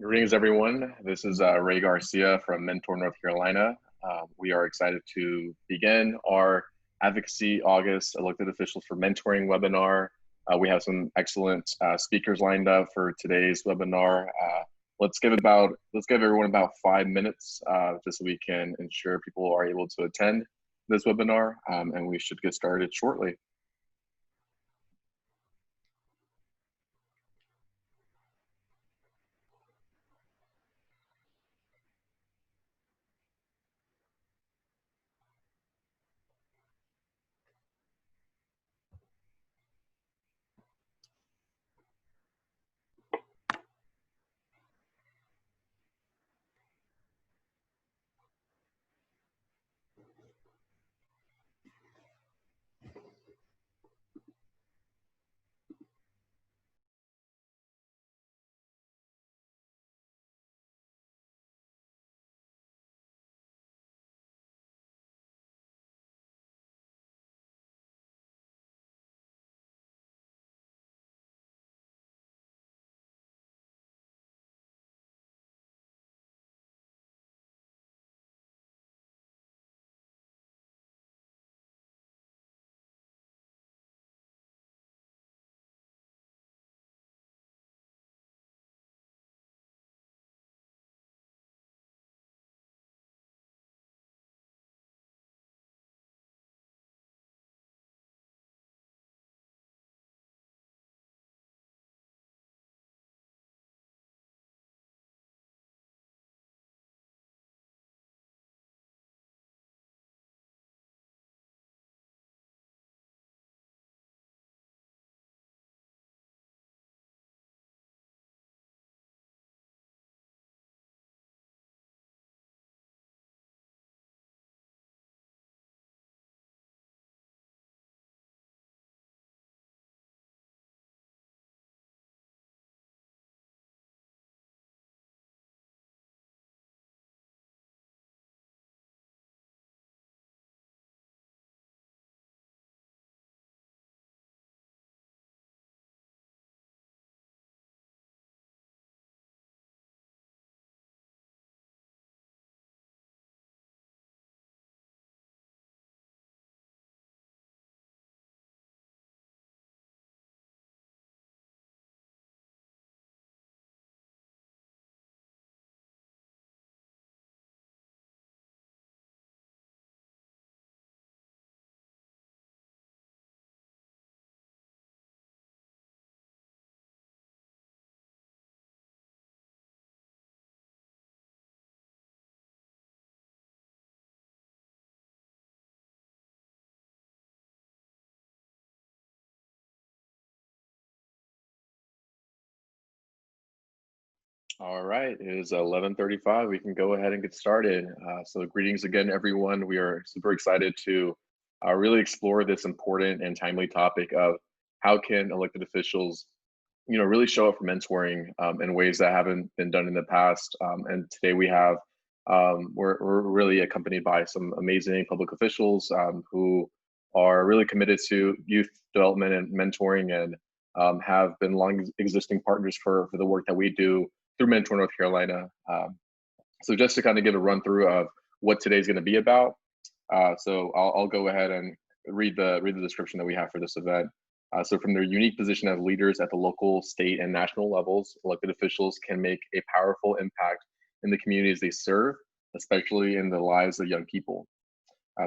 Greetings, everyone. This is Ray Garcia from Mentor, North Carolina. We are excited to begin our Advocacy August Elected Officials for Mentoring webinar. We have some excellent speakers lined up for today's webinar. Let's give everyone about 5 minutes just so we can ensure people are able to attend this webinar, and we should get started shortly. All right, it is 11:35. We can go ahead and get started. So greetings again, everyone. We are super excited to really explore this important and timely topic of how can elected officials, really show up for mentoring in ways that haven't been done in the past. And today we're really accompanied by some amazing public officials who are really committed to youth development and mentoring, and have been long existing partners for the work that we do through Mentor North Carolina. So just to kind of give a run through of what today's going to be about. So I'll go ahead and read the description that we have for this event. So from their unique position as leaders at the local, state, and national levels, elected officials can make a powerful impact in the communities they serve, especially in the lives of young people.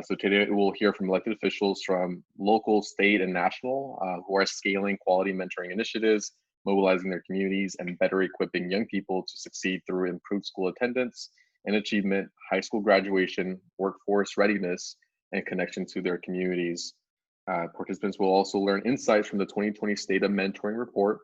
So today we'll hear from elected officials from local, state, and national who are scaling quality mentoring initiatives, mobilizing their communities, and better equipping young people to succeed through improved school attendance and achievement, high school graduation, workforce readiness, and connection to their communities. Participants will also learn insights from the 2020 State of Mentoring Report,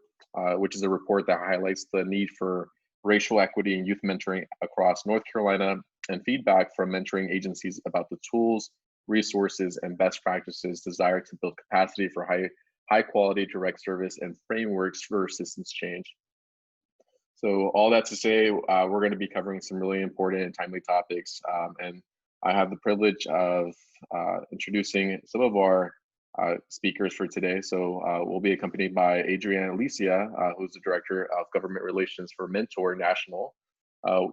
which is a report that highlights the need for racial equity and youth mentoring across North Carolina, and feedback from mentoring agencies about the tools, resources, and best practices desired to build capacity for high quality direct service and frameworks for systems change. So all that to say, we're going to be covering some really important and timely topics, and I have the privilege of introducing some of our speakers for today. So we'll be accompanied by Adrienne Alicia, who's the Director of Government Relations for Mentor National.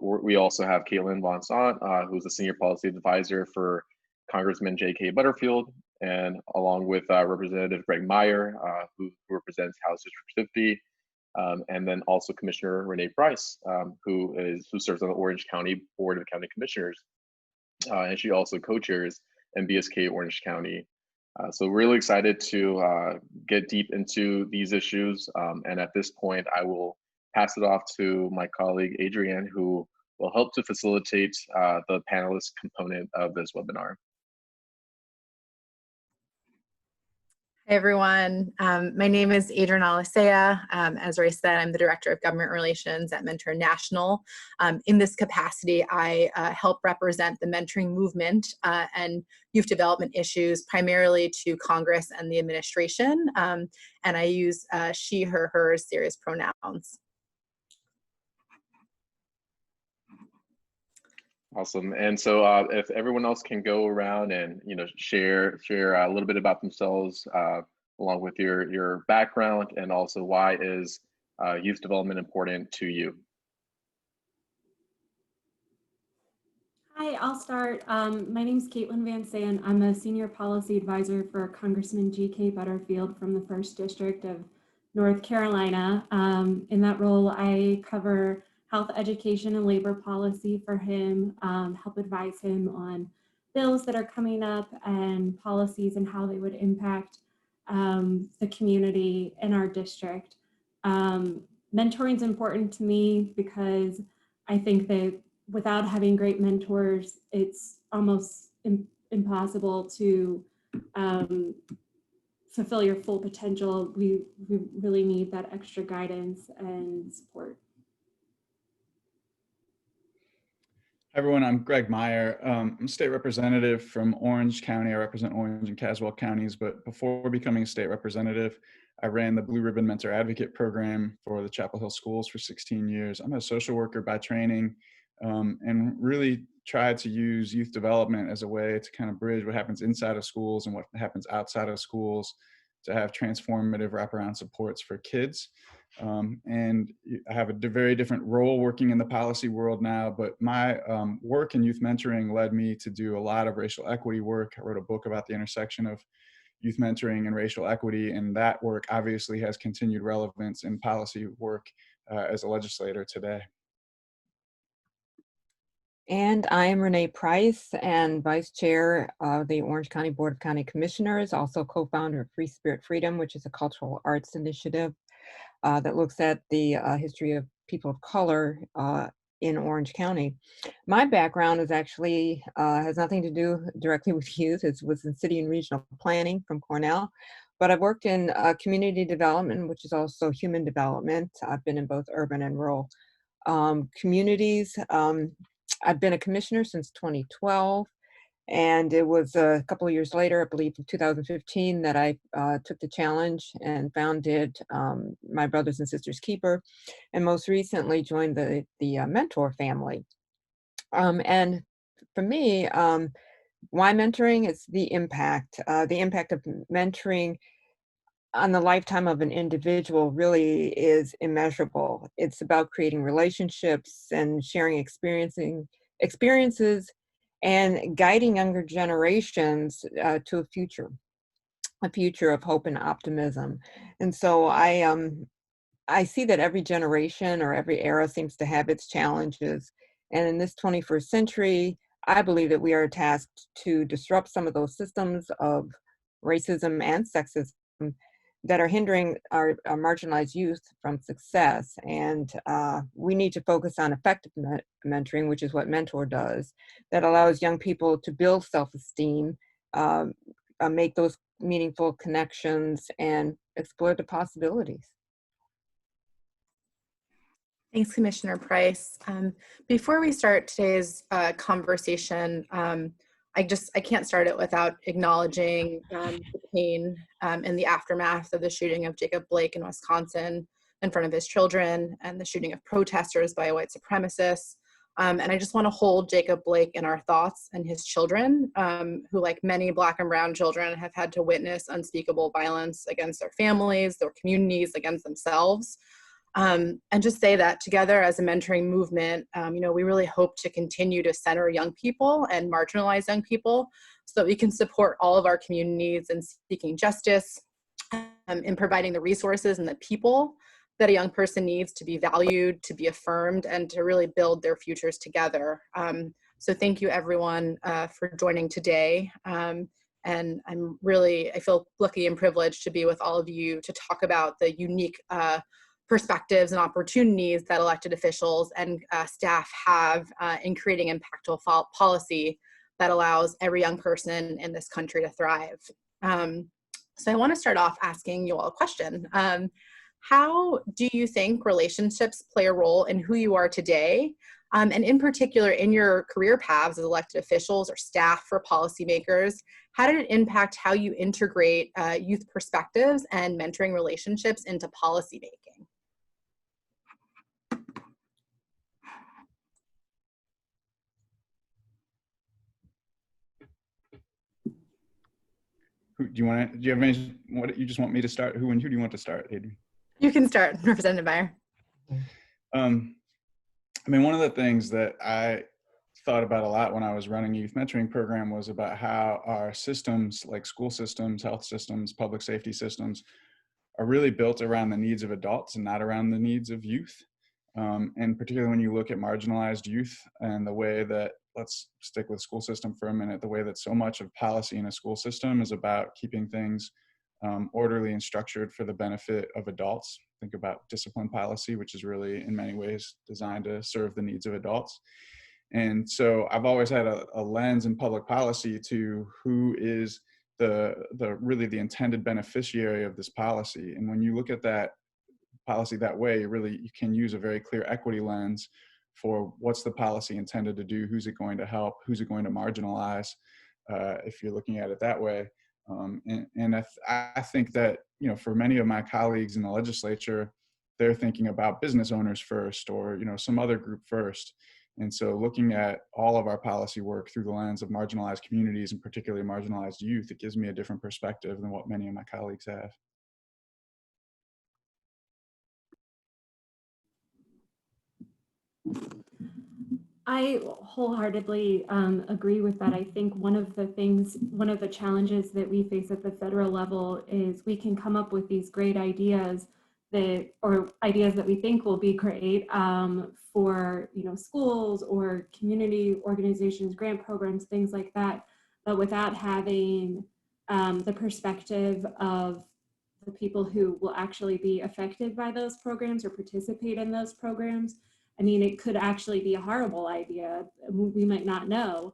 We also have Caitlin Von Sant, who's the Senior Policy Advisor for Congressman J.K. Butterfield, and along with Representative Greg Meyer, who represents House District 50, and then also Commissioner Renee Price, who serves on the Orange County Board of County Commissioners, and she also co-chairs MBSK Orange County. So really excited to get deep into these issues, and at this point, I will pass it off to my colleague Adrienne, who will help to facilitate the panelist component of this webinar. Hey everyone, my name is Adrienne Alicia. As Ray said, I'm the Director of Government Relations at Mentor National. In this capacity, I help represent the mentoring movement and youth development issues primarily to Congress and the administration, and I use she, her, hers serious pronouns. Awesome. And so if everyone else can go around and share a little bit about themselves, along with your background, and also why is youth development important to you? Hi, I'll start. My name is Caitlin Van Sant. I'm a Senior Policy Advisor for Congressman J.K. Butterfield from the 1st District of North Carolina. In that role, I cover health, education, and labor policy for him, help advise him on bills that are coming up and policies and how they would impact the community in our district. Mentoring is important to me because I think that without having great mentors, it's almost impossible to fulfill your full potential. We really need that extra guidance and support. Hi everyone, I'm Greg Meyer. I'm state representative from Orange County. I represent Orange and Caswell counties, but before becoming a state representative, I ran the Blue Ribbon Mentor Advocate program for the Chapel Hill schools for 16 years. I'm a social worker by training, and really tried to use youth development as a way to kind of bridge what happens inside of schools and what happens outside of schools to have transformative wraparound supports for kids. And I have a very different role working in the policy world now, but my work in youth mentoring led me to do a lot of racial equity work. I wrote a book about the intersection of youth mentoring and racial equity, and that work obviously has continued relevance in policy work as a legislator today. And I am Renee Price and Vice Chair of the Orange County Board of County Commissioners, also co-founder of Free Spirit Freedom, which is a cultural arts initiative that looks at the history of people of color in Orange County. My background is actually, has nothing to do directly with youth. It was in city and regional planning from Cornell, but I've worked in community development, which is also human development. I've been in both urban and rural communities. I've been a commissioner since 2012, and it was a couple of years later, I believe in 2015, that I took the challenge and founded My Brothers and Sisters Keeper, and most recently joined the Mentor family. And for me, why mentoring? It's the impact of mentoring on the lifetime of an individual really is immeasurable. It's about creating relationships and sharing experiences and guiding younger generations to a future of hope and optimism. And so I see that every generation or every era seems to have its challenges. And in this 21st century, I believe that we are tasked to disrupt some of those systems of racism and sexism that are hindering our marginalized youth from success. And we need to focus on effective mentoring, which is what Mentor does, that allows young people to build self-esteem, make those meaningful connections, and explore the possibilities. Thanks, Commissioner Price. Before we start today's conversation, I can't start it without acknowledging the pain in the aftermath of the shooting of Jacob Blake in Wisconsin in front of his children, and the shooting of protesters by a white supremacist. And I just want to hold Jacob Blake in our thoughts and his children, who, like many Black and Brown children, have had to witness unspeakable violence against their families, their communities, against themselves. And just say that together as a mentoring movement, we really hope to continue to center young people and marginalized young people so that we can support all of our communities in seeking justice, in providing the resources and the people that a young person needs to be valued, to be affirmed, and to really build their futures together. So thank you everyone for joining today. And I feel lucky and privileged to be with all of you to talk about the unique perspectives and opportunities that elected officials and staff have in creating impactful policy that allows every young person in this country to thrive. So I want to start off asking you all a question. How do you think relationships play a role in who you are today? And in particular, in your career paths as elected officials or staff for policymakers, how did it impact how you integrate youth perspectives and mentoring relationships into policymaking? Do you have any, what you just want me to start? Who do you want to start, Adrian? You can start, Representative Meyer. I mean, one of the things that I thought about a lot when I was running a youth mentoring program was about how our systems, like school systems, health systems, public safety systems, are really built around the needs of adults and not around the needs of youth. And particularly when you look at marginalized youth and the way that, let's stick with school system for a minute, the way that so much of policy in a school system is about keeping things orderly and structured for the benefit of adults. Think about discipline policy, which is really in many ways designed to serve the needs of adults. And so I've always had a lens in public policy to who is really the intended beneficiary of this policy. And when you look at that policy that way, you can use a very clear equity lens for what's the policy intended to do, who's it going to help, who's it going to marginalize, if you're looking at it that way. And I think that, for many of my colleagues in the legislature, they're thinking about business owners first, or, some other group first. And so looking at all of our policy work through the lens of marginalized communities, and particularly marginalized youth, it gives me a different perspective than what many of my colleagues have. I wholeheartedly agree with that. I think one of the challenges that we face at the federal level is we can come up with these great ideas that we think will be great for schools or community organizations, grant programs, things like that, but without having the perspective of the people who will actually be affected by those programs or participate in those programs. I mean, it could actually be a horrible idea. We might not know,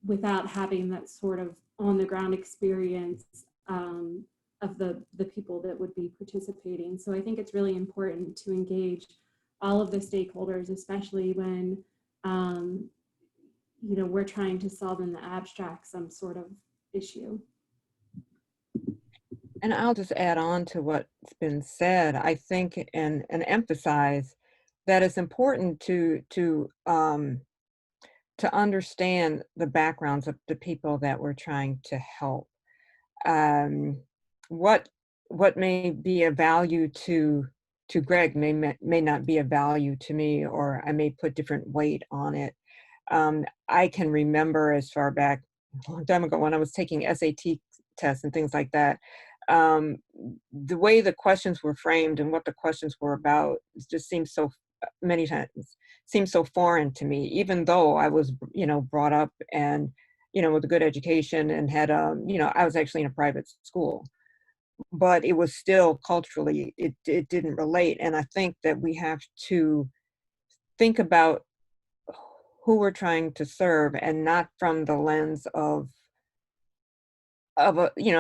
without having that sort of on the ground experience of the people that would be participating. So I think it's really important to engage all of the stakeholders, especially when, we're trying to solve in the abstract some sort of issue. And I'll just add on to what's been said. I think and emphasize that it's important to understand the backgrounds of the people that we're trying to help. What may be of value to Greg may not be of value to me, or I may put different weight on it. I can remember as far back a long time ago when I was taking SAT tests and things like that. The way the questions were framed and what the questions were about just seems so many times seems so foreign to me, even though I was, brought up and, with a good education and had, I was actually in a private school, but it was still culturally, it didn't relate. And I think that we have to think about who we're trying to serve, and not from the lens of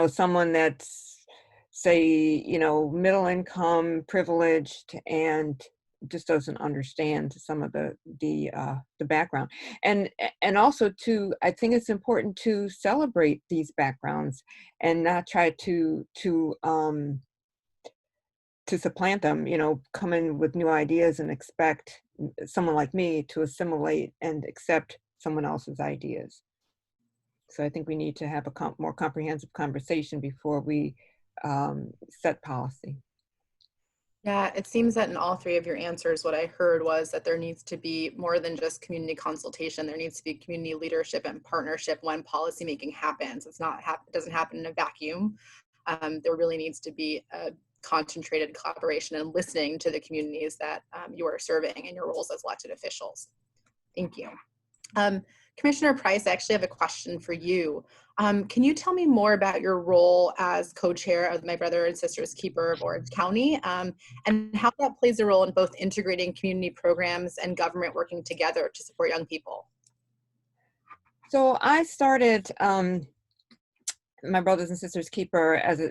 someone that's, say, middle income, privileged, and just doesn't understand some of the background. And also too, I think it's important to celebrate these backgrounds and not try to to supplant them, you know, come in with new ideas and expect someone like me to assimilate and accept someone else's ideas. So I think we need to have a more comprehensive conversation before we set policy. Yeah, it seems that in all three of your answers, what I heard was that there needs to be more than just community consultation. There needs to be community leadership and partnership when policymaking happens. It doesn't happen in a vacuum. There really needs to be a concentrated collaboration and listening to the communities that you are serving in your roles as elected officials. Thank you. Commissioner Price, I actually have a question for you. Can you tell me more about your role as co-chair of My Brother and Sisters Keeper of Orange County, and how that plays a role in both integrating community programs and government working together to support young people? So I started My Brothers and Sisters Keeper as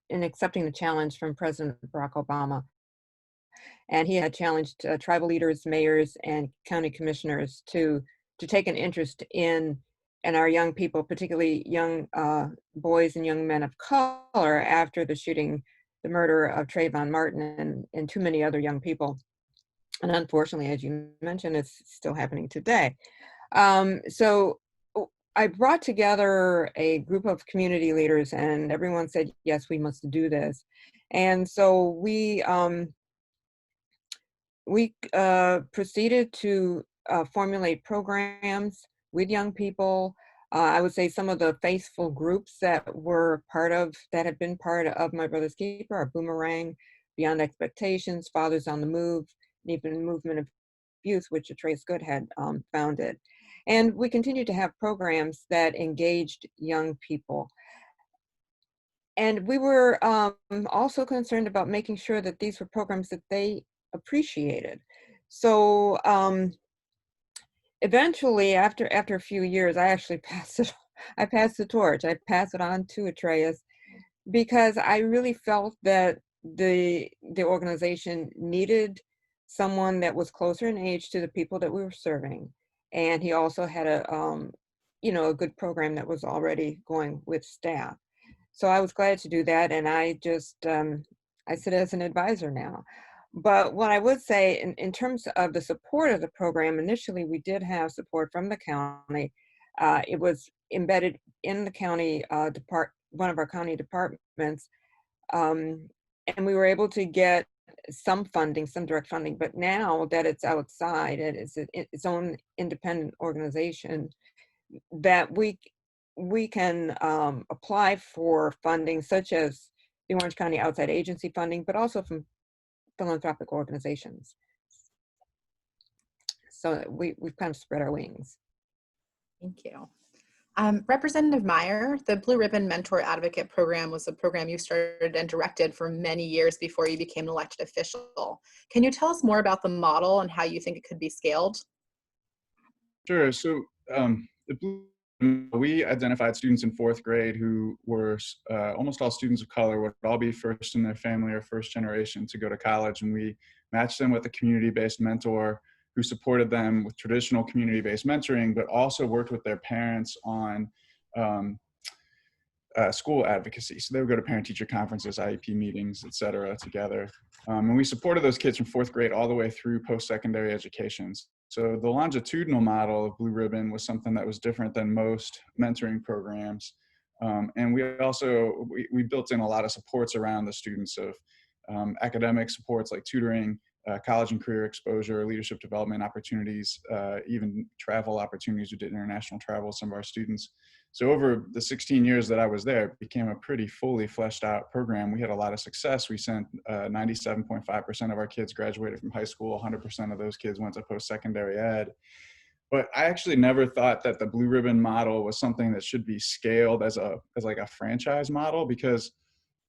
in accepting the challenge from President Barack Obama. And he had challenged tribal leaders, mayors, and county commissioners to take an interest in our young people, particularly young boys and young men of color after the murder of Trayvon Martin and too many other young people. And unfortunately, as you mentioned, it's still happening today. So I brought together a group of community leaders, and everyone said, yes, we must do this. And so we proceeded to formulate programs with young people. I would say some of the faithful groups that have been part of My Brother's Keeper are Boomerang, Beyond Expectations, Fathers on the Move, and even Movement of Youth, which Atreus Good had founded. And we continue to have programs that engaged young people. And we were also concerned about making sure that these were programs that they appreciated. So eventually, after a few years, I actually passed the torch. I passed it on to Atreus because I really felt that the organization needed someone that was closer in age to the people that we were serving, and he also had a good program that was already going with staff. So I was glad to do that, and I just I sit as an advisor now. But what I would say in terms of the support of the program, initially we did have support from the county. It was embedded in the county one of our county departments, and we were able to get some funding, some direct funding. But now that it's outside, it is its own independent organization, that we can apply for funding, such as the Orange County Outside Agency funding, but also from philanthropic organizations. So we've kind of spread our wings. Thank you. Representative Meyer, the Blue Ribbon Mentor Advocate Program was a program you started and directed for many years before you became an elected official. Can you tell us more about the model and how you think it could be scaled? Sure. So we identified students in 4th grade who were almost all students of color, would all be first in their family or first generation to go to college. And we matched them with a community-based mentor who supported them with traditional community-based mentoring, but also worked with their parents on school advocacy. So they would go to parent-teacher conferences, IEP meetings, et cetera, together. And we supported those kids from 4th grade all the way through post-secondary education. So the longitudinal model of Blue Ribbon was something that was different than most mentoring programs. And we also, we built in a lot of supports around the students of academic supports like tutoring, college and career exposure, leadership development opportunities, even travel opportunities. We did international travel with some of our students. So over the 16 years that I was there, it became a pretty fully fleshed out program. We had a lot of success. We sent 97.5% of our kids graduated from high school. 100% of those kids went to post-secondary ed. But I actually never thought that the Blue Ribbon model was something that should be scaled as like a franchise model, because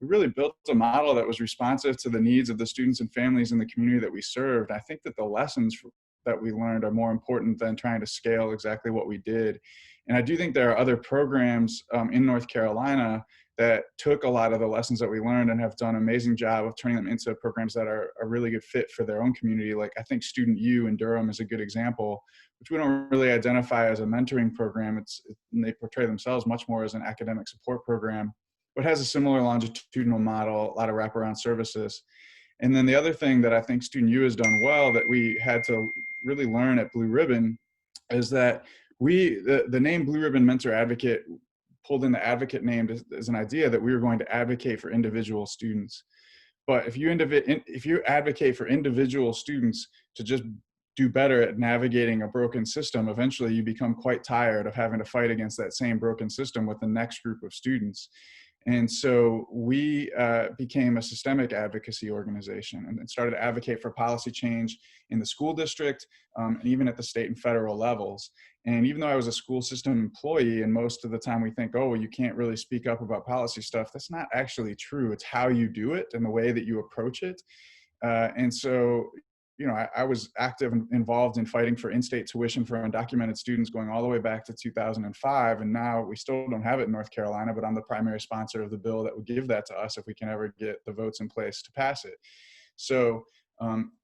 we really built a model that was responsive to the needs of the students and families in the community that we served. I think that the lessons that we learned are more important than trying to scale exactly what we did. And I do think there are other programs in North Carolina that took a lot of the lessons that we learned and have done an amazing job of turning them into programs that are a really good fit for their own community. Like I think Student U in Durham is a good example, which we don't really identify as a mentoring program. They portray themselves much more as an academic support program. but has a similar longitudinal model, a lot of wraparound services. And then the other thing that I think Student U has done well that we had to really learn at Blue Ribbon is that the name Blue Ribbon Mentor Advocate pulled in the advocate name as an idea that we were going to advocate for individual students. But if you advocate for individual students to just do better at navigating a broken system, eventually you become quite tired of having to fight against that same broken system with the next group of students. And so we became a systemic advocacy organization and started to advocate for policy change in the school district and even at the state and federal levels. And even though I was a school system employee, and most of the time we think, oh, well, you can't really speak up about policy stuff, that's not actually true. It's how you do it and the way that you approach it. And so, you know, I was active and involved in fighting for in-state tuition for undocumented students going all the way back to 2005. And now we still don't have it in North Carolina, but I'm the primary sponsor of the bill that would give that to us if we can ever get the votes in place to pass it. So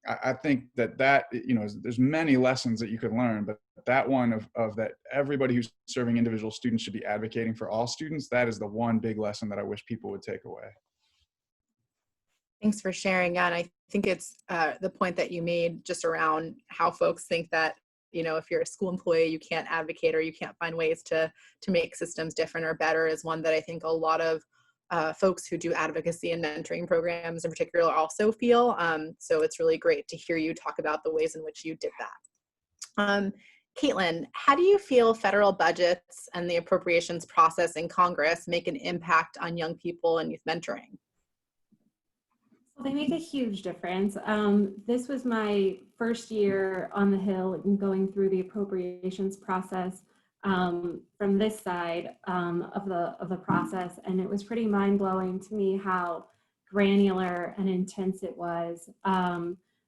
I think that, you know, there's many lessons that you could learn, but that one of that everybody who's serving individual students should be advocating for all students, that is the one big lesson that I wish people would take away. Thanks for sharing. And I think it's the point that you made just around how folks think that, you know, if you're a school employee, you can't advocate or you can't find ways to make systems different or better is one that I think a lot of folks who do advocacy and mentoring programs in particular also feel. So it's really great to hear you talk about the ways in which you did that. Caitlin, how do you feel federal budgets and the appropriations process in Congress make an impact on young people and youth mentoring? Well, they make a huge difference. This was my first year on the Hill and going through the appropriations process from this side of the process, and it was pretty mind-blowing to me how granular and intense it was.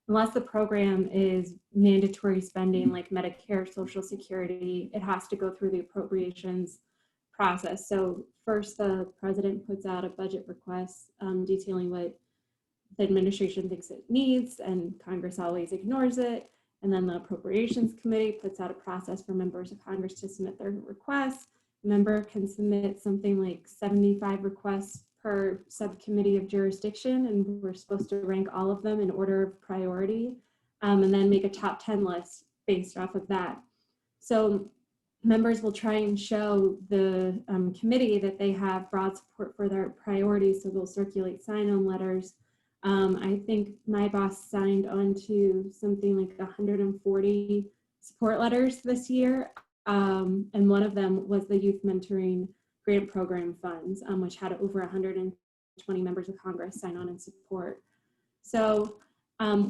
Unless the program is mandatory spending like Medicare, Social Security, it has to go through the appropriations process. So first, the president puts out a budget request detailing what the administration thinks it needs, and Congress always ignores it. And then the Appropriations Committee puts out a process for members of Congress to submit their requests. A member can submit something like 75 requests per subcommittee of jurisdiction, and we're supposed to rank all of them in order of priority, and then make a top 10 list based off of that. So members will try and show the committee that they have broad support for their priorities, so they'll circulate sign-on letters. I think my boss signed on to something like 140 support letters this year, and one of them was the Youth Mentoring Grant Program funds, which had over 120 members of Congress sign on and support. So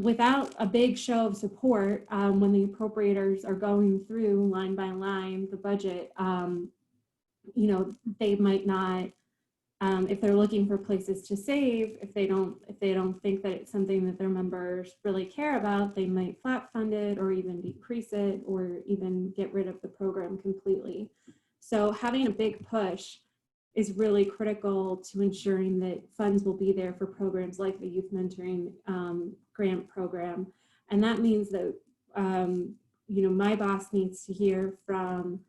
without a big show of support, when the appropriators are going through line by line the budget, you know, they might not, if they're looking for places to save, if they don't think that it's something that their members really care about, they might flat fund it or even decrease it or even get rid of the program completely. So having a big push is really critical to ensuring that funds will be there for programs like the Youth Mentoring Grant Program. And that means that, you know, my boss needs to hear from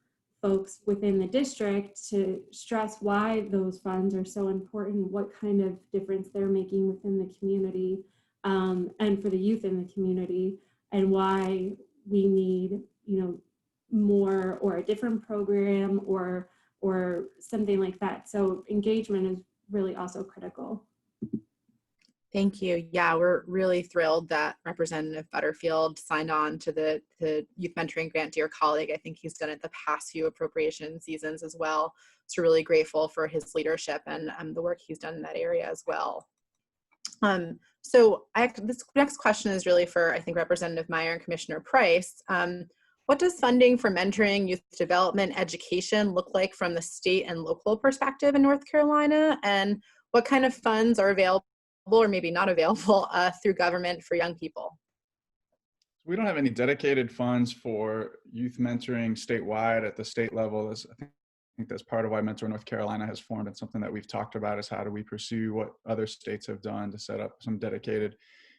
folks within the district to stress why those funds are so important, what kind of difference they're making within the community and for the youth in the community, and why we need, you know, more or a different program or something like that. So engagement is really also critical. Thank you. Yeah, we're really thrilled that Representative Butterfield signed on to the Youth Mentoring Grant to your colleague. I think he's done it the past few appropriation seasons as well. So really grateful for his leadership and the work he's done in that area as well. So this next question is really for, I think, Representative Meyer and Commissioner Price. What does funding for mentoring, youth development, education look like from the state and local perspective in North Carolina? And what kind of funds are available or maybe not available through government for young people? We don't have any dedicated funds for youth mentoring statewide at the state level. I think that's part of why Mentor North Carolina has formed. It's something that we've talked about, is how do we pursue what other states have done to set up some dedicated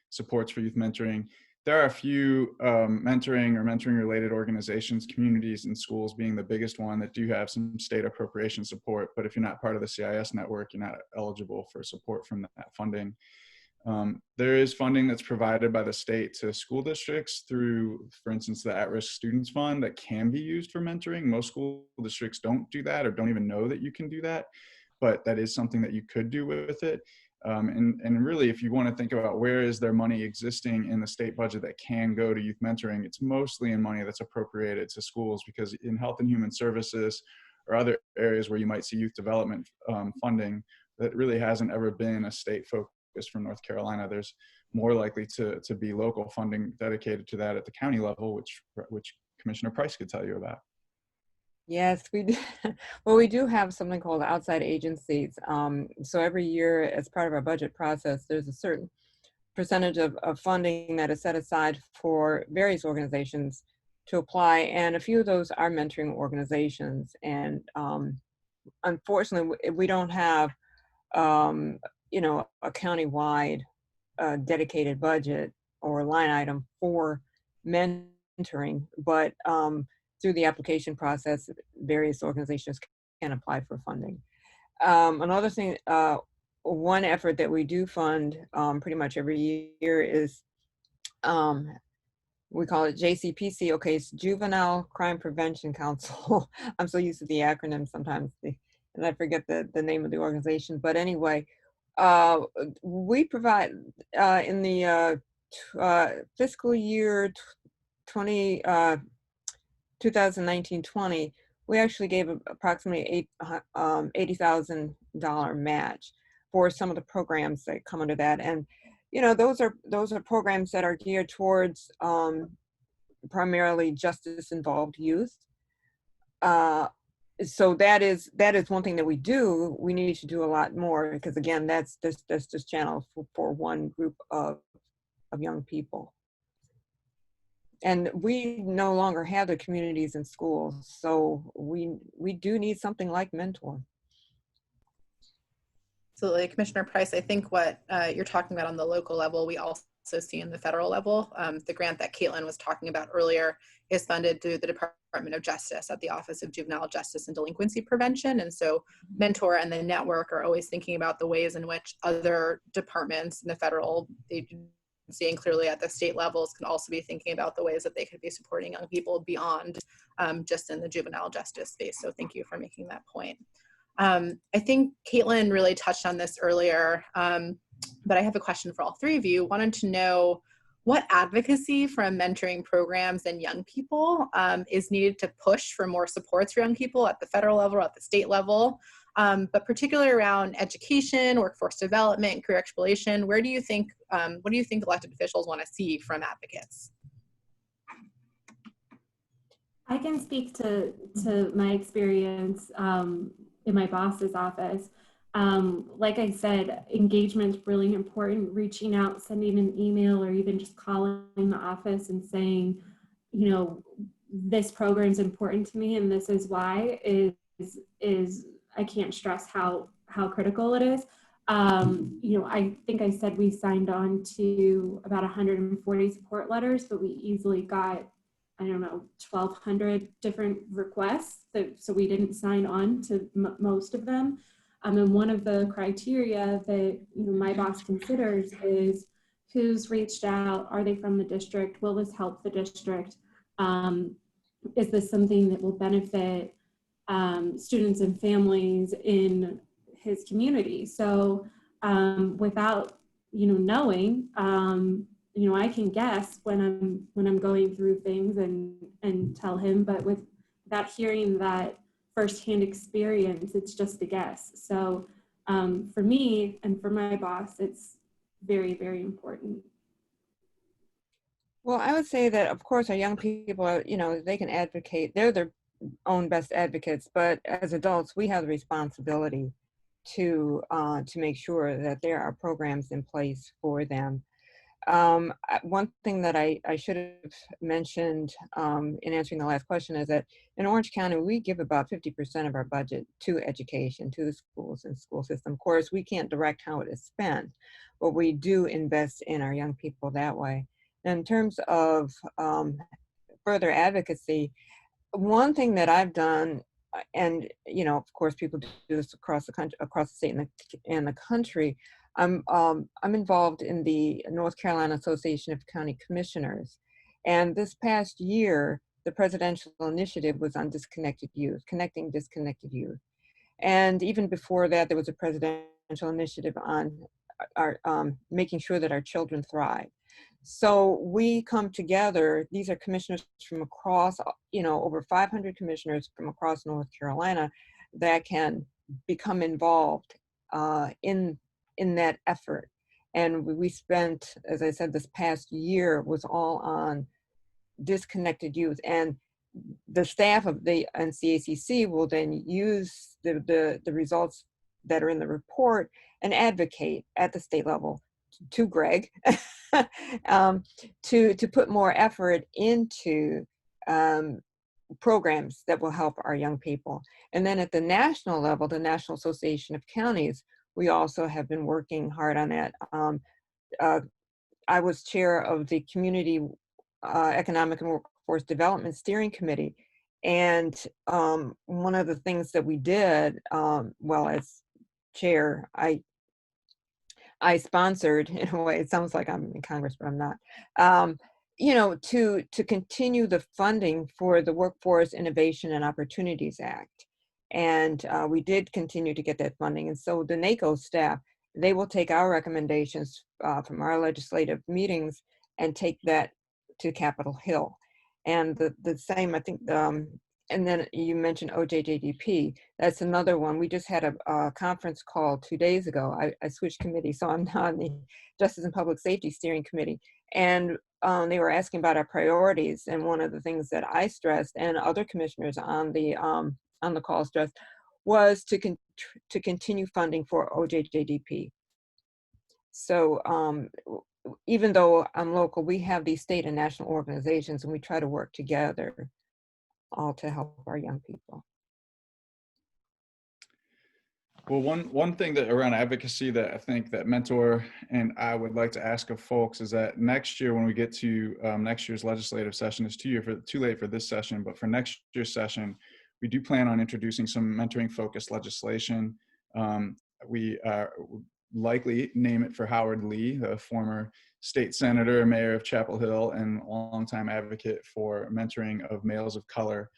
supports for youth mentoring. there are a few mentoring or mentoring related organizations, communities and schools being the biggest one, that do have some state appropriation support. But if you're not part of the CIS network, you're not eligible for support from that funding. There is funding that's provided by the state to school districts through, for instance, the At-Risk Students Fund that can be used for mentoring. Most school districts don't do that or don't even know that you can do that, but that is something that you could do with it. And really, if you want to think about where is there money existing in the state budget that can go to youth mentoring, it's mostly in money that's appropriated to schools, because in health and human services or other areas where you might see youth development funding, that really hasn't ever been a state focus from North Carolina. There's more likely to be local funding dedicated to that at the county level, which Commissioner Price could tell you about. Yes, we do. Well, we do have something called outside agencies. So every year, as part of our budget process, there's a certain percentage of funding that is set aside for various organizations to apply, and a few of those are mentoring organizations. And unfortunately, we don't have, you know, a countywide dedicated budget or line item for mentoring, but through the application process, various organizations can apply for funding. Another thing, one effort that we do fund pretty much every year is, we call it JCPC. Okay, it's Juvenile Crime Prevention Council. I'm so used to the acronym sometimes, and I forget the name of the organization. But anyway, we provide in the fiscal year 2019-20, we actually gave approximately $80,000 match for some of the programs that come under that. And you know, those are programs that are geared towards primarily justice involved youth. So that is one thing that we do. We need to do a lot more, because again, that's just channel for one group of young people. And we no longer have the communities in schools, so we do need something like Mentor. Absolutely, Commissioner Price, I think what you're talking about on the local level, we also see in the federal level. The grant that Caitlin was talking about earlier is funded through the Department of Justice at the Office of Juvenile Justice and Delinquency Prevention. And so Mentor and the network are always thinking about the ways in which other departments in the federal agency and clearly at the state levels can also be thinking about the ways that they could be supporting young people beyond just in the juvenile justice space. So thank you for making that point. I think Caitlin really touched on this earlier, but I have a question for all three of you. Wanted to know what advocacy from mentoring programs and young people is needed to push for more supports for young people at the federal level, at the state level, but particularly around education, workforce development, career exploration. Where do you think, what do you think elected officials want to see from advocates? I can speak to my experience in my boss's office. Like I said, engagement's really important. Reaching out, sending an email, or even just calling the office and saying, you know, this program is important to me and this is why, is I can't stress how critical it is. You know, I think I said we signed on to about 140 support letters, but we easily got, I don't know, 1,200 different requests. So we didn't sign on to most of them. And one of the criteria that, you know, my boss considers is who's reached out. Are they from the district? Will this help the district? Is this something that will benefit students and families in his community? So without, you know, knowing, you know, I can guess when I'm going through things and tell him, but without hearing that firsthand experience, it's just a guess. So for me and for my boss, it's very, very important. Well, I would say that, of course, our young people are, you know, they can advocate. They're their own best advocates, but as adults, we have the responsibility to make sure that there are programs in place for them. One thing that I should have mentioned in answering the last question is that in Orange County, we give about 50% of our budget to education, to the schools and school system. Of course, we can't direct how it is spent, but we do invest in our young people that way. In terms of further advocacy, one thing that I've done, and of course, people do this across the country, across the state and the country. I'm involved in the North Carolina Association of County Commissioners, and this past year, the presidential initiative was on disconnected youth, connecting disconnected youth, and even before that, there was a presidential initiative on our making sure that our children thrive. So we come together. These are commissioners from across, over 500 commissioners from across North Carolina that can become involved in that effort. And we spent, as I said, this past year was all on disconnected youth. And the staff of the NCACC will then use the results that are in the report and advocate at the state level to Greg to put more effort into programs that will help our young people. And then at the national level, the National Association of Counties, we also have been working hard on that. I was chair of the Community Economic and Workforce Development Steering Committee. And one of the things that we did, well, as chair, I sponsored, in a way, it sounds like I'm in Congress, but I'm not, to continue the funding for the Workforce Innovation and Opportunities Act. And we did continue to get that funding. And so the NACO staff, they will take our recommendations from our legislative meetings and take that to Capitol Hill. And the same, I think, and then you mentioned OJJDP. That's another one. We just had a conference call 2 days ago. I switched committee, so I'm now on the Justice and Public Safety Steering Committee. And they were asking about our priorities. And one of the things that I stressed, and other commissioners on the call stressed, was to continue funding for OJJDP. So even though I'm local, we have these state and national organizations, and we try to work together all to help our young people. Well, one thing that around advocacy that I think that Mentor and I would like to ask of folks is that next year, when we get to next year's legislative session, it's too late for this session, but for next year's session, we do plan on introducing some mentoring focused legislation. We likely name it for Howard Lee, the former state senator, mayor of Chapel Hill, and longtime advocate for mentoring of males of color.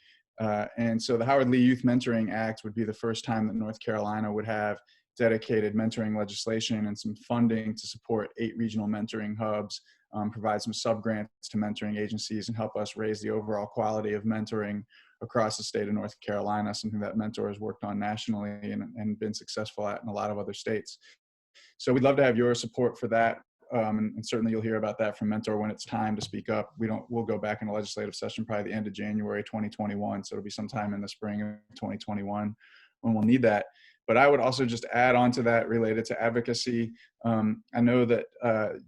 And so the Howard Lee Youth Mentoring Act would be the first time that North Carolina would have dedicated mentoring legislation and some funding to support 8 regional mentoring hubs, provide some sub-grants to mentoring agencies, and help us raise the overall quality of mentoring across the state of North Carolina, something that Mentor has worked on nationally and been successful at in a lot of other states. So we'd love to have your support for that. And certainly you'll hear about that from Mentor when it's time to speak up. We'll go back in a legislative session probably the end of January 2021. So it'll be sometime in the spring of 2021 when we'll need that. But I would also just add on to that related to advocacy. I know that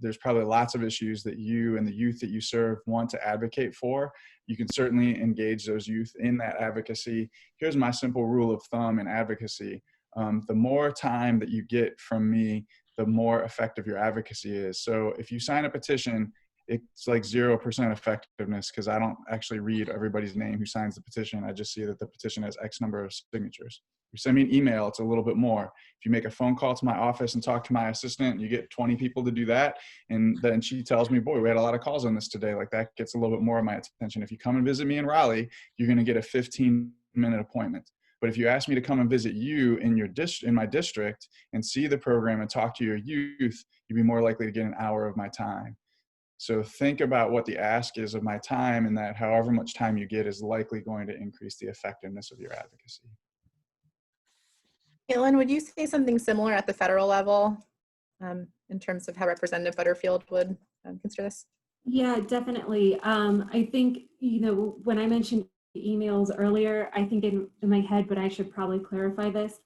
there's probably lots of issues that you and the youth that you serve want to advocate for. You can certainly engage those youth in that advocacy. Here's my simple rule of thumb in advocacy. The more time that you get from me, the more effective your advocacy is. So if you sign a petition, it's like 0% effectiveness because I don't actually read everybody's name who signs the petition. I just see that the petition has X number of signatures. If you send me an email, it's a little bit more. If you make a phone call to my office and talk to my assistant, you get 20 people to do that. And then she tells me, boy, we had a lot of calls on this today. Like that gets a little bit more of my attention. If you come and visit me in Raleigh, you're going to get a 15-minute appointment. But if you ask me to come and visit you in my district and see the program and talk to your youth, you'd be more likely to get an hour of my time. So think about what the ask is of my time, and that however much time you get is likely going to increase the effectiveness of your advocacy. Caitlin, would you say something similar at the federal level in terms of how Representative Butterfield would consider this? Yeah, definitely. I think, when I mentioned emails earlier, I think in my head, but I should probably clarify this.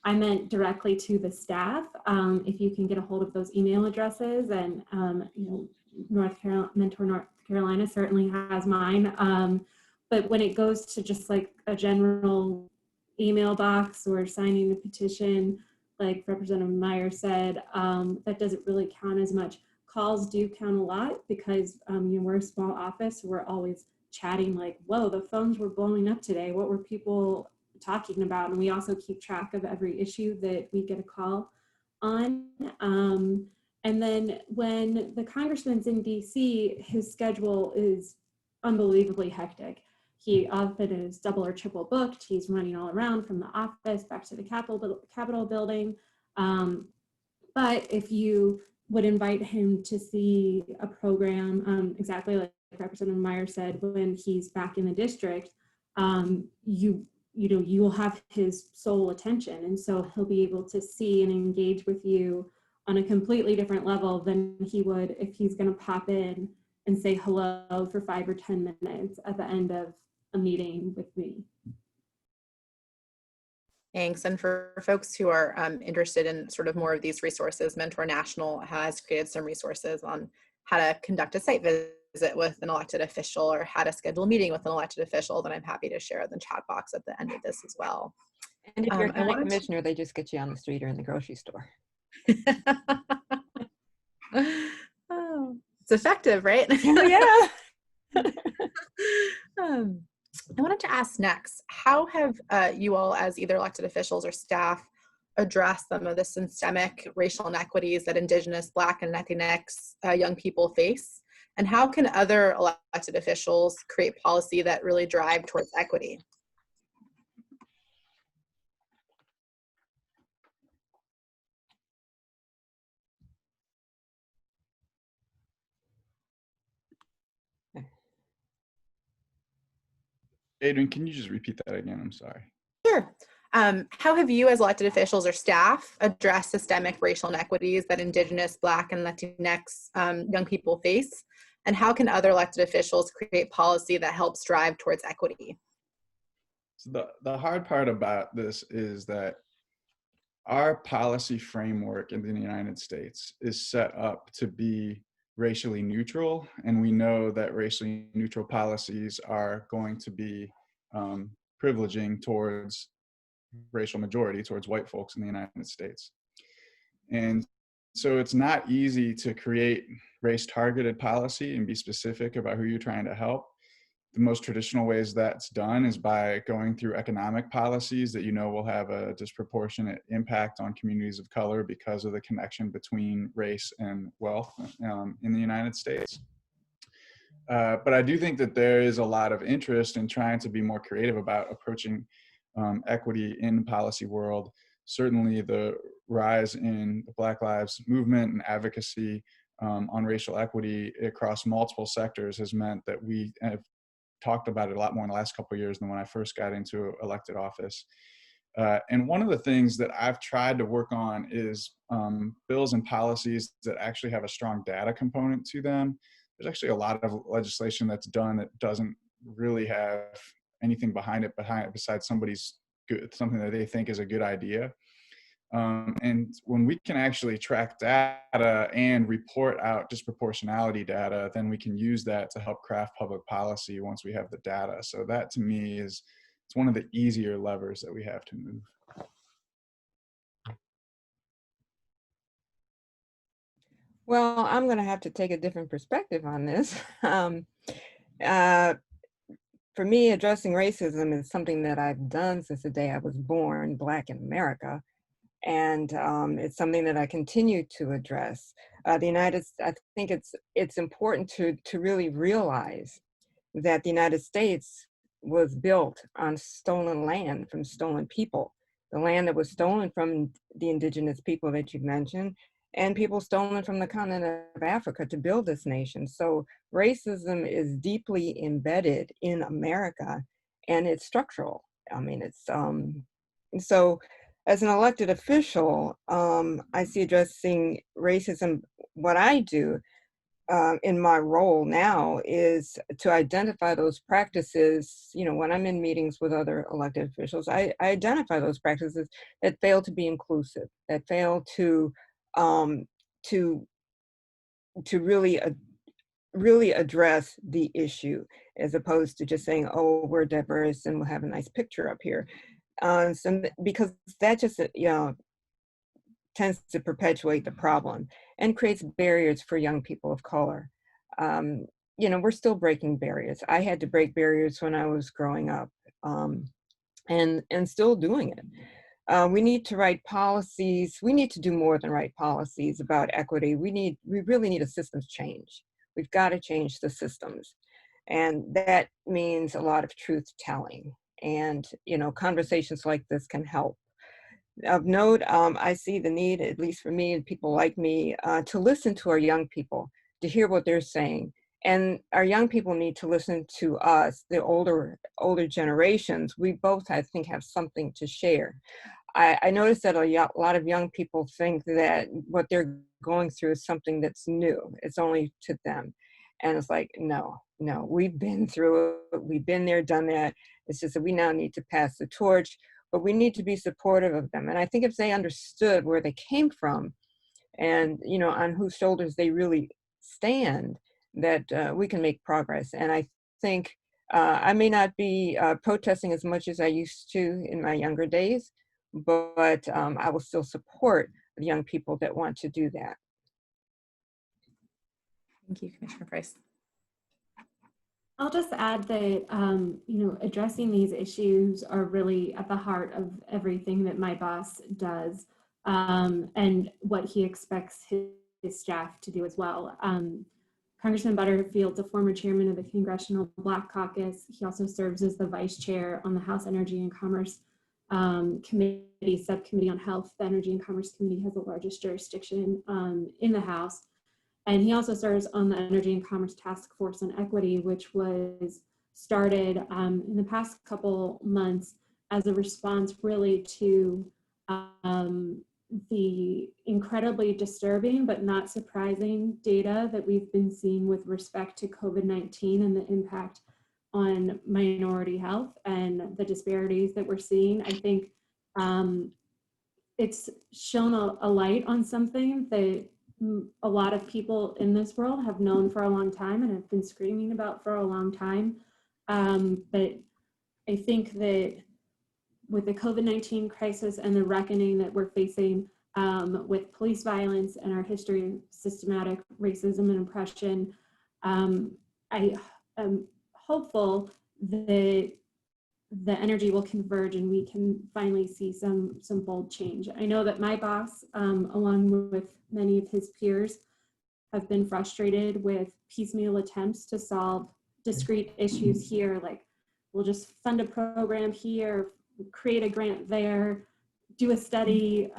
I meant directly to the staff. If you can get a hold of those email addresses, and Mentor North Carolina certainly has mine. But when it goes to just like a general email box or signing a petition, like Representative Meyer said, that doesn't really count as much. calls do count a lot because we're a small office. We're always chatting like, whoa, the phones were blowing up today. What were people talking about? And we also keep track of every issue that we get a call on. And then when the congressman's in DC, his schedule is unbelievably hectic. He often is double or triple booked. He's running all around from the office back to the Capitol building. But if you would invite him to see a program, exactly like Representative Meyer said, when he's back in the district, you will have his sole attention. And so he'll be able to see and engage with you on a completely different level than he would if he's going to pop in and say hello for 5 or 10 minutes at the end of a meeting with me. Thanks. And for folks who are interested in sort of more of these resources, Mentor National has created some resources on how to conduct a site visit with an elected official or how to schedule a meeting with an elected official that I'm happy to share in the chat box at the end of this as well. And if you're a county commissioner, they just get you on the street or in the grocery store. Oh, it's effective, right? Yeah. I wanted to ask next, how have you all as either elected officials or staff addressed some of the systemic racial inequities that Indigenous, Black, and Latinx young people face? And how can other elected officials create policy that really drive towards equity? Adrian, can you just repeat that again? I'm sorry. Sure. How have you as elected officials or staff addressed systemic racial inequities that Indigenous, Black, and Latinx young people face? And how can other elected officials create policy that helps drive towards equity? So the hard part about this is that our policy framework in the United States is set up to be racially neutral, and we know that racially neutral policies are going to be privileging towards racial majority, towards white folks in the United States. And so it's not easy to create race-targeted policy and be specific about who you're trying to help. The most traditional ways that's done is by going through economic policies that you know will have a disproportionate impact on communities of color because of the connection between race and wealth in the United States. But I do think that there is a lot of interest in trying to be more creative about approaching equity in the policy world. Certainly the rise in the Black Lives Movement and advocacy on racial equity across multiple sectors has meant that we have talked about it a lot more in the last couple of years than when I first got into elected office. And one of the things that I've tried to work on is bills and policies that actually have a strong data component to them. There's actually a lot of legislation that's done that doesn't really have anything behind it besides something that they think is a good idea. And when we can actually track data and report out disproportionality data, then we can use that to help craft public policy once we have the data. So that to me it's one of the easier levers that we have to move. Well, I'm going to have to take a different perspective on this. For me, addressing racism is something that I've done since the day I was born, Black in America. And it's something that I continue to address. I think it's important to really realize that the United States was built on stolen land from stolen people. The land that was stolen from the indigenous people that you mentioned, and people stolen from the continent of Africa to build this nation. So racism is deeply embedded in America, and it's structural. I mean, it's so. As an elected official, I see addressing racism. What I do in my role now is to identify those practices. You know, when I'm in meetings with other elected officials, I identify those practices that fail to be inclusive, that fail to really address the issue, as opposed to just saying, "Oh, we're diverse and we'll have a nice picture up here." Because that just, tends to perpetuate the problem and creates barriers for young people of color. You know, we're still breaking barriers. I had to break barriers when I was growing up, and still doing it. We need to write policies. We need to do more than write policies about equity. We really need a systems change. We've got to change the systems. And that means a lot of truth telling. And, you know, conversations like this can help. Of note, I see the need, at least for me and people like me, to listen to our young people, to hear what they're saying. And our young people need to listen to us, the older generations. We both, I think, have something to share. I noticed that a lot of young people think that what they're going through is something that's new. It's only to them. And it's like, no, we've been through it. We've been there, done that. It's just that we now need to pass the torch, but we need to be supportive of them. And I think if they understood where they came from and, you know, on whose shoulders they really stand, that we can make progress. And I think I may not be protesting as much as I used to in my younger days, but I will still support the young people that want to do that. Thank you, Commissioner Price. I'll just add that, you know, addressing these issues are really at the heart of everything that my boss does, and what he expects his staff to do as well. Congressman Butterfield, the former chairman of the Congressional Black Caucus. He also serves as the vice chair on the House Energy and Commerce Committee, Subcommittee on Health. The Energy and Commerce Committee has the largest jurisdiction in the House. And he also serves on the Energy and Commerce Task Force on Equity, which was started in the past couple months as a response really to the incredibly disturbing but not surprising data that we've been seeing with respect to COVID-19 and the impact on minority health and the disparities that we're seeing. I think it's shown a light on something that a lot of people in this world have known for a long time and have been screaming about for a long time. But I think that with the COVID-19 crisis and the reckoning that we're facing with police violence and our history of systematic racism and oppression, I am hopeful that the energy will converge and we can finally see some bold change. I know that my boss, along with many of his peers, have been frustrated with piecemeal attempts to solve discrete issues here, like we'll just fund a program here, create a grant there, do a study,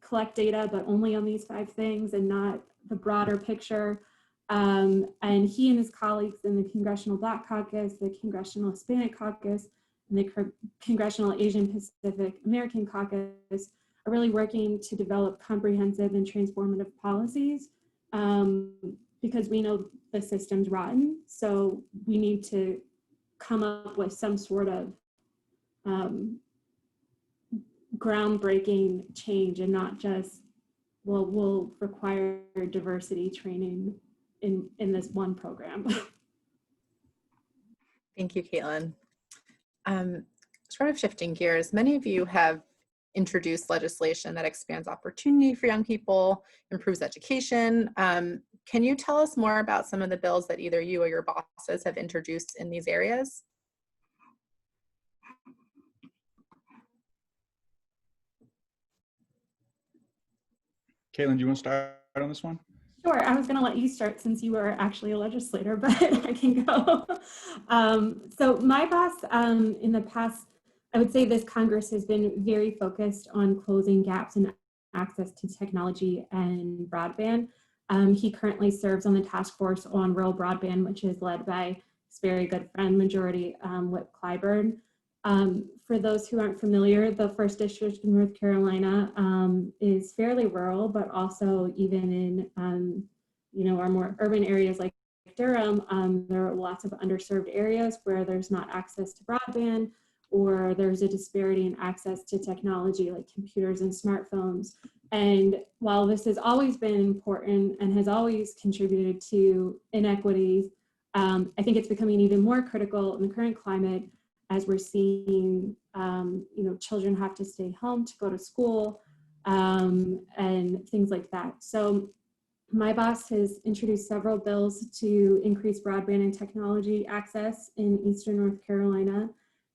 collect data, but only on these 5 things and not the broader picture. And he and his colleagues in the Congressional Black Caucus, the Congressional Hispanic Caucus, and the Congressional Asian Pacific American Caucus are really working to develop comprehensive and transformative policies because we know the system's rotten. So we need to come up with some sort of groundbreaking change and not just, well, we'll require diversity training in this one program. Thank you, Caitlin. Sort of shifting gears, many of you have introduced legislation that expands opportunity for young people, improves education. Can you tell us more about some of the bills that either you or your bosses have introduced in these areas? Caitlin, do you want to start on this one? Sure, I was going to let you start since you were actually a legislator, but I can go. So my boss in the past, I would say this Congress has been very focused on closing gaps in access to technology and broadband. He currently serves on the task force on rural broadband, which is led by his very good friend, Majority Whip Clyburn. For those who aren't familiar, the 1st District in North Carolina is fairly rural, but also even in our more urban areas like Durham, there are lots of underserved areas where there's not access to broadband, or there's a disparity in access to technology like computers and smartphones. And while this has always been important and has always contributed to inequities, I think it's becoming even more critical in the current climate as we're seeing, children have to stay home to go to school. and things like that. So my boss has introduced several bills to increase broadband and technology access in Eastern North Carolina,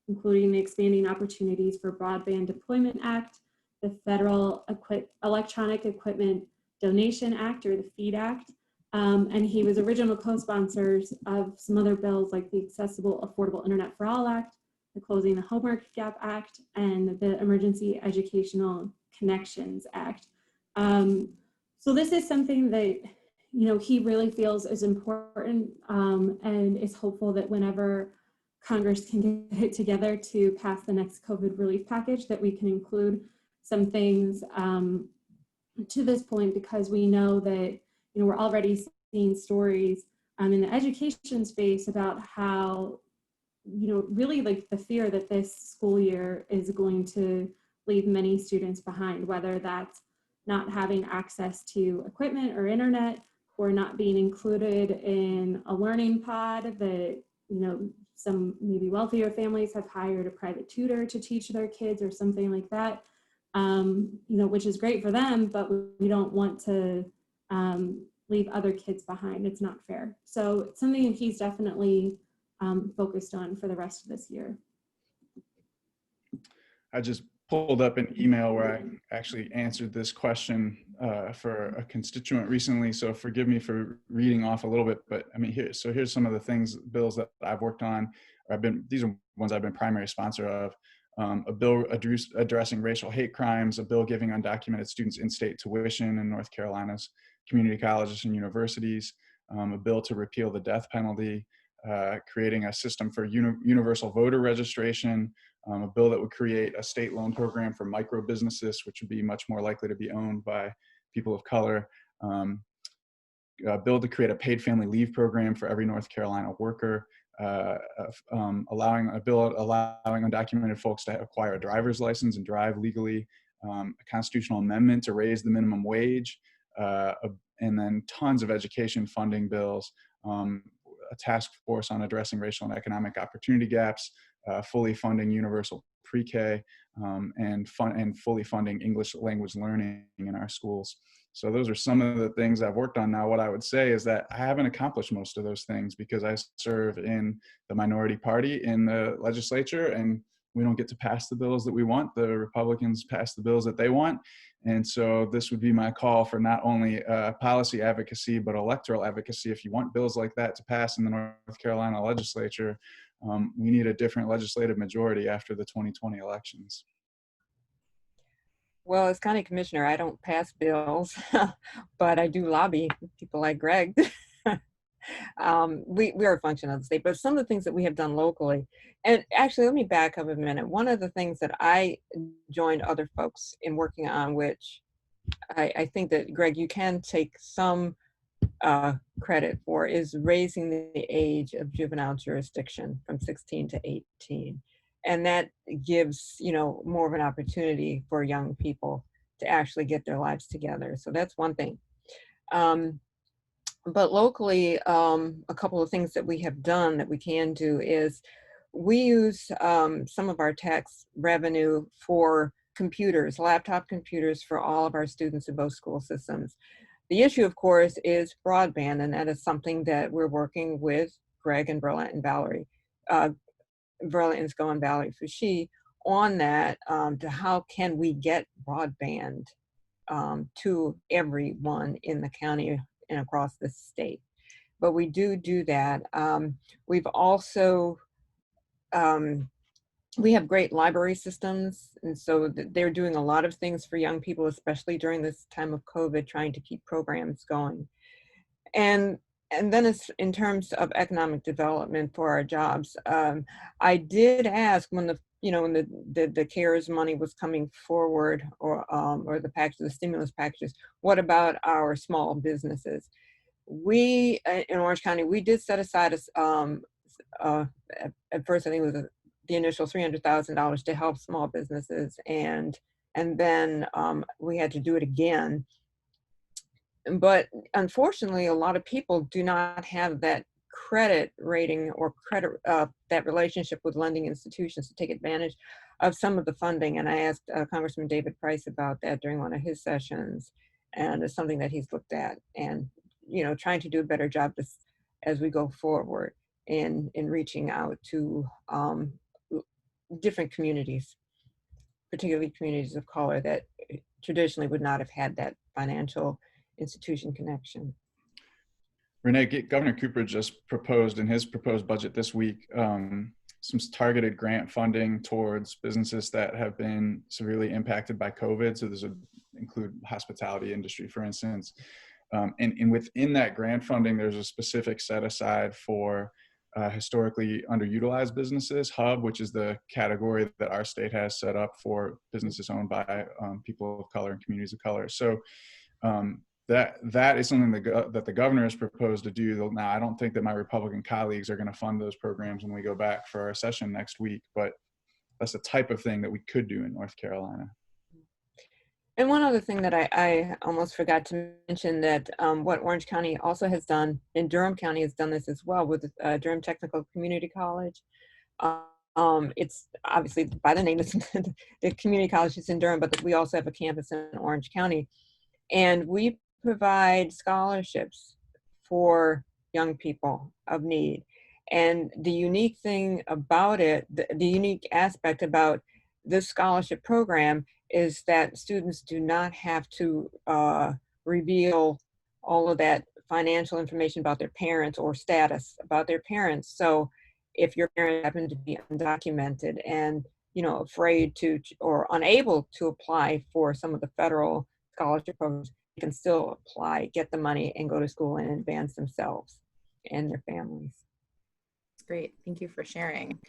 including the Expanding Opportunities for Broadband Deployment Act, the Federal Electronic Equipment Donation Act, or the FEED Act, and he was original co-sponsors of some other bills like the Accessible Affordable Internet for All Act, the Closing the Homework Gap Act, and the Emergency Educational Connections Act. So this is something that, you know, he really feels is important, and is hopeful that whenever Congress can get it together to pass the next COVID relief package, that we can include some things to this point, because we know that, you know, we're already seeing stories in the education space about how, you know, really like the fear that this school year is going to leave many students behind, whether that's not having access to equipment or internet, or not being included in a learning pod that, you know, some maybe wealthier families have hired a private tutor to teach their kids or something like that, you know, which is great for them, but we don't want to leave other kids behind. It's not fair. So it's something that he's definitely focused on for the rest of this year. I just pulled up an email where I actually answered this question for a constituent recently, so forgive me for reading off a little bit, but I mean, here's some of the bills that I've worked on. These are ones I've been primary sponsor of. A bill addressing racial hate crimes, a bill giving undocumented students in-state tuition in North Carolina's community colleges and universities, a bill to repeal the death penalty, creating a system for universal voter registration, a bill that would create a state loan program for micro businesses, which would be much more likely to be owned by people of color, a bill to create a paid family leave program for every North Carolina worker, allowing undocumented folks to acquire a driver's license and drive legally, a constitutional amendment to raise the minimum wage, and then tons of education funding bills, a task force on addressing racial and economic opportunity gaps, fully funding universal pre-K, and fully funding English language learning in our schools. So those are some of the things I've worked on. Now, what I would say is that I haven't accomplished most of those things because I serve in the minority party in the legislature, and we don't get to pass the bills that we want. The Republicans pass the bills that they want. And so this would be my call for not only policy advocacy, but electoral advocacy. If you want bills like that to pass in the North Carolina legislature, we need a different legislative majority after the 2020 elections. Well, as county commissioner, I don't pass bills, but I do lobby people like Greg. We are a function of the state, but some of the things that we have done locally, and actually, let me back up a minute. One of the things that I joined other folks in working on, which I think that, Greg, you can take some credit for, is raising the age of juvenile jurisdiction from 16 to 18. And that gives, you know, more of an opportunity for young people to actually get their lives together. So that's one thing. But locally, a couple of things that we have done that we can do is we use some of our tax revenue for computers, laptop computers for all of our students in both school systems. The issue, of course, is broadband, and that is something that we're working with Greg and Verla and Valerie, Verla Insco and Valerie Fouché on that, to how can we get broadband to everyone in the county and across the state. But we do that. We've also, we have great library systems, and so they're doing a lot of things for young people, especially during this time of COVID, trying to keep programs going. And then it's in terms of economic development for our jobs. I did ask when the CARES money was coming forward, or the stimulus packages, what about our small businesses? We in Orange County, we did set aside at first, I think it was the initial $300,000 to help small businesses, and then we had to do it again. But unfortunately, a lot of people do not have that credit rating or credit that relationship with lending institutions to take advantage of some of the funding. And I asked Congressman David Price about that during one of his sessions, and it's something that he's looked at and, you know, trying to do a better job as we go forward in reaching out to different communities, particularly communities of color that traditionally would not have had that financial institution connection. Renee, Governor Cooper just proposed in his proposed budget this week some targeted grant funding towards businesses that have been severely impacted by COVID. So this would include hospitality industry, for instance. And within that grant funding, there's a specific set aside for historically underutilized businesses, HUB, which is the category that our state has set up for businesses owned by people of color and communities of color. So that is something that the governor has proposed to do. Now, I don't think that my Republican colleagues are going to fund those programs when we go back for our session next week, but that's the type of thing that we could do in North Carolina. And one other thing that I almost forgot to mention, that what Orange County also has done, and Durham County has done this as well with Durham Technical Community College. It's obviously by the name, it's the community college is in Durham, but we also have a campus in Orange County. And we provide scholarships for young people of need. And the unique thing about it, the unique aspect about this scholarship program is that students do not have to reveal all of that financial information about their parents or status about their parents. So if your parents happen to be undocumented and, you know, afraid to or unable to apply for some of the federal scholarship programs, they can still apply, get the money, and go to school and advance themselves and their families. Great, thank you for sharing.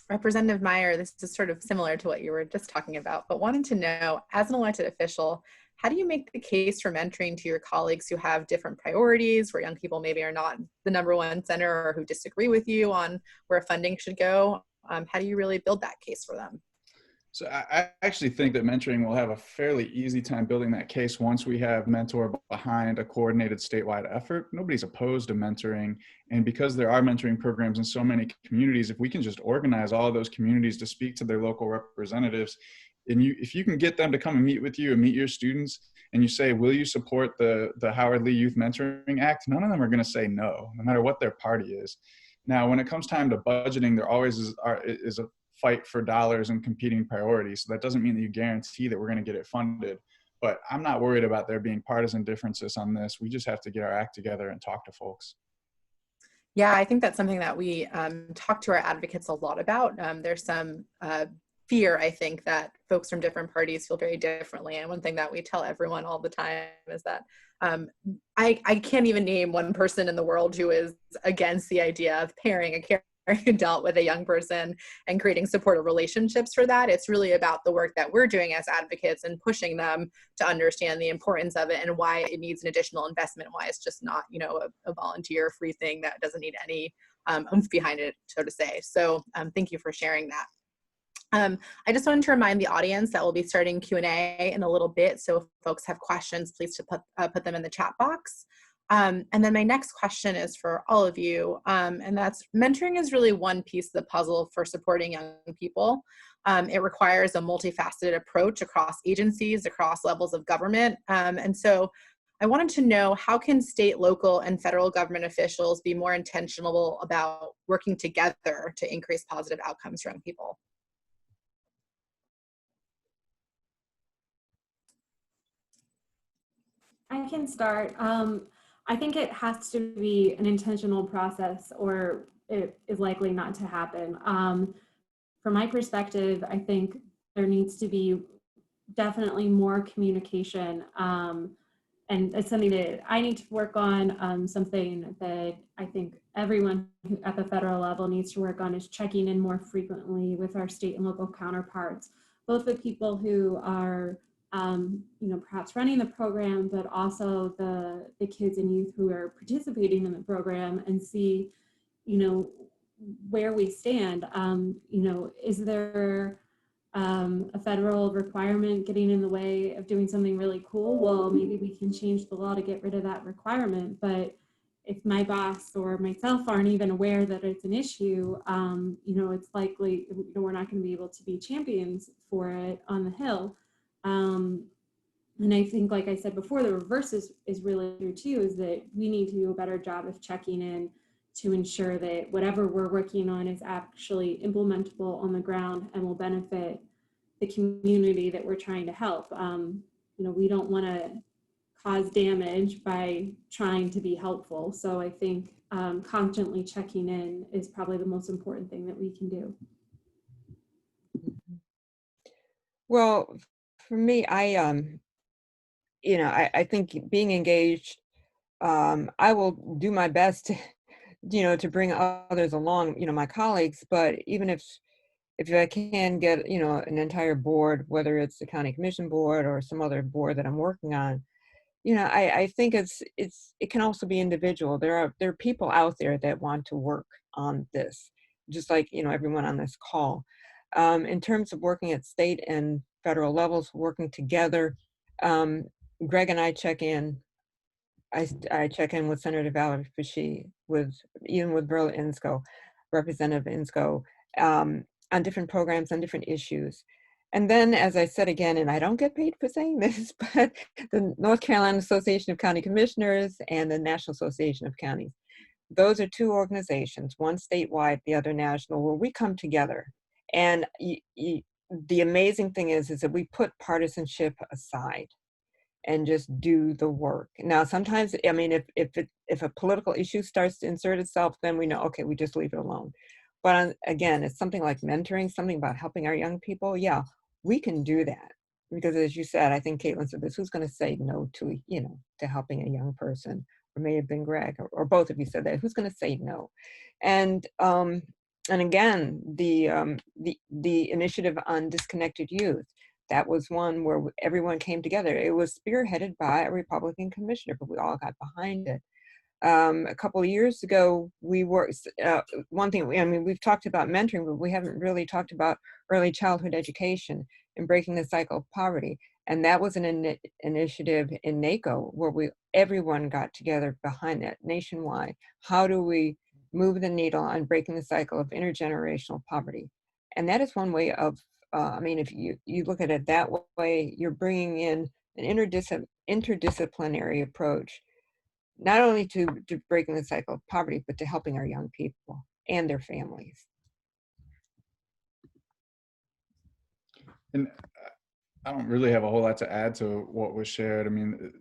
Representative Meyer, this is sort of similar to what you were just talking about, but wanted to know, as an elected official, how do you make the case for mentoring to your colleagues who have different priorities, where young people maybe are not the #1 center, or who disagree with you on where funding should go? How do you really build that case for them? So I actually think that mentoring will have a fairly easy time building that case once we have mentor behind a coordinated statewide effort. Nobody's opposed to mentoring. And because there are mentoring programs in so many communities, if we can just organize all of those communities to speak to their local representatives, and if you can get them to come and meet with you and meet your students, and you say, will you support the Howard Lee Youth Mentoring Act? None of them are going to say no matter what their party is. Now, when it comes time to budgeting, there always is a fight for dollars and competing priorities. So that doesn't mean that you guarantee that we're going to get it funded. But I'm not worried about there being partisan differences on this. We just have to get our act together and talk to folks. Yeah, I think that's something that we talk to our advocates a lot about. There's some fear, I think, that folks from different parties feel very differently. And one thing that we tell everyone all the time is that I can't even name one person in the world who is against the idea of pairing a caring adult with a young person and creating supportive relationships for that. It's really about the work that we're doing as advocates and pushing them to understand the importance of it and why it needs an additional investment, why it's just not, you know, a volunteer free thing that doesn't need any oomph behind it, so to say. So thank you for sharing that. I just wanted to remind the audience that we'll be starting Q&A in a little bit. So if folks have questions, please to put them in the chat box. And then my next question is for all of you, and that's, mentoring is really one piece of the puzzle for supporting young people. It requires a multifaceted approach across agencies, across levels of government. And so I wanted to know, how can state, local, and federal government officials be more intentional about working together to increase positive outcomes for young people? I can start. I think it has to be an intentional process, or it is likely not to happen. From my perspective, I think there needs to be definitely more communication. And it's something that I need to work on. Something that I think everyone at the federal level needs to work on is checking in more frequently with our state and local counterparts, both the people who are perhaps running the program, but also the kids and youth who are participating in the program, and see, where we stand. Is there a federal requirement getting in the way of doing something really cool? Well, maybe we can change the law to get rid of that requirement. But if my boss or myself aren't even aware that it's an issue, you know, it's likely, you know, we're not going to be able to be champions for it on the Hill. And I think, like I said before, the reverse is really true too, is that we need to do a better job of checking in to ensure that whatever we're working on is actually implementable on the ground and will benefit the community that we're trying to help. You know, we don't want to cause damage by trying to be helpful. So I think constantly checking in is probably the most important thing that we can do. Well, for me, you know, I think being engaged, I will do my best to, you know, to bring others along, you know, my colleagues, but even if I can get, you know, an entire board, whether it's the county commission board or some other board that I'm working on, you know, I think it can also be individual. There are people out there that want to work on this, just like, you know, everyone on this call. In terms of working at state and federal levels, working together, Greg and I check in. I check in with Senator Valerie Fishy, even with Burla Insco, Representative Insco, on different programs, on different issues. And then, as I said again, and I don't get paid for saying this, but the North Carolina Association of County Commissioners and the National Association of Counties, those are two organizations, one statewide, the other national, where we come together. And the amazing thing is that we put partisanship aside and just do the work. Now, sometimes, I mean, if a political issue starts to insert itself, then we know, okay, we just leave it alone. But again, it's something like mentoring, something about helping our young people. Yeah, we can do that. Because as you said, I think Caitlin said this, who's going to say no to, you know, to helping a young person? Or may have been Greg, or both of you said that. Who's going to say no? And again, the initiative on disconnected youth, that was one where everyone came together. It was spearheaded by a Republican commissioner, but we all got behind it. A couple of years ago, we were, one thing, I mean, we've talked about mentoring, but we haven't really talked about early childhood education and breaking the cycle of poverty. And that was an initiative in NACO where everyone got together behind that nationwide. How do we move the needle on breaking the cycle of intergenerational poverty? And that is one way of, I mean, if you look at it that way, you're bringing in an interdisciplinary approach, not only to breaking the cycle of poverty, but to helping our young people and their families. And I don't really have a whole lot to add to what was shared. I mean,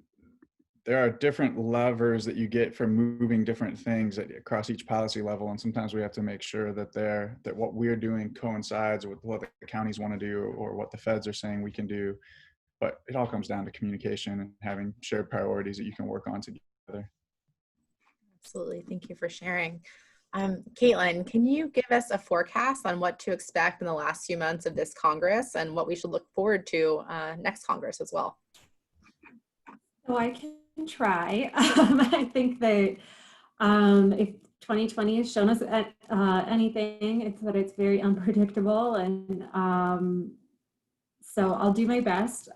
there are different levers that you get from moving different things across each policy level, and sometimes we have to make sure that what we're doing coincides with what the counties want to do or what the feds are saying we can do. But it all comes down to communication and having shared priorities that you can work on together. Absolutely. Thank you for sharing. Caitlin, can you give us a forecast on what to expect in the last few months of this Congress and what we should look forward to next Congress as well? So I can try. I think that if 2020 has shown us anything, it's that it's very unpredictable, and so I'll do my best.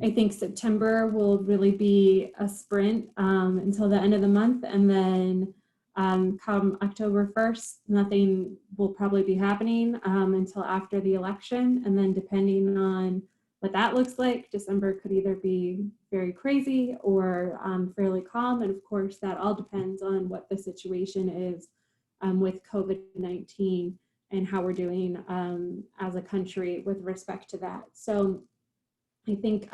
I think September will really be a sprint until the end of the month, and then come October 1st, nothing will probably be happening until after the election, and then depending on what that looks like, December could either be very crazy or fairly calm, and of course that all depends on what the situation is with COVID-19 and how we're doing as a country with respect to that. So I think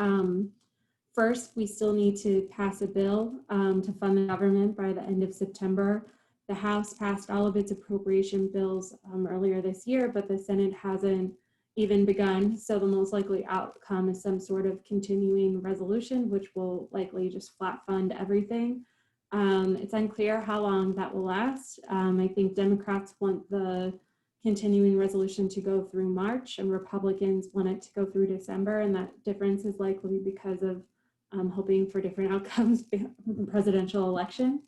first, we still need to pass a bill to fund the government by the end of September. The House passed all of its appropriation bills earlier this year, but the Senate hasn't even begun. So the most likely outcome is some sort of continuing resolution, which will likely just flat fund everything. It's unclear how long that will last. I think Democrats want the continuing resolution to go through March, and Republicans want it to go through December, and that difference is likely because of hoping for different outcomes in the presidential election.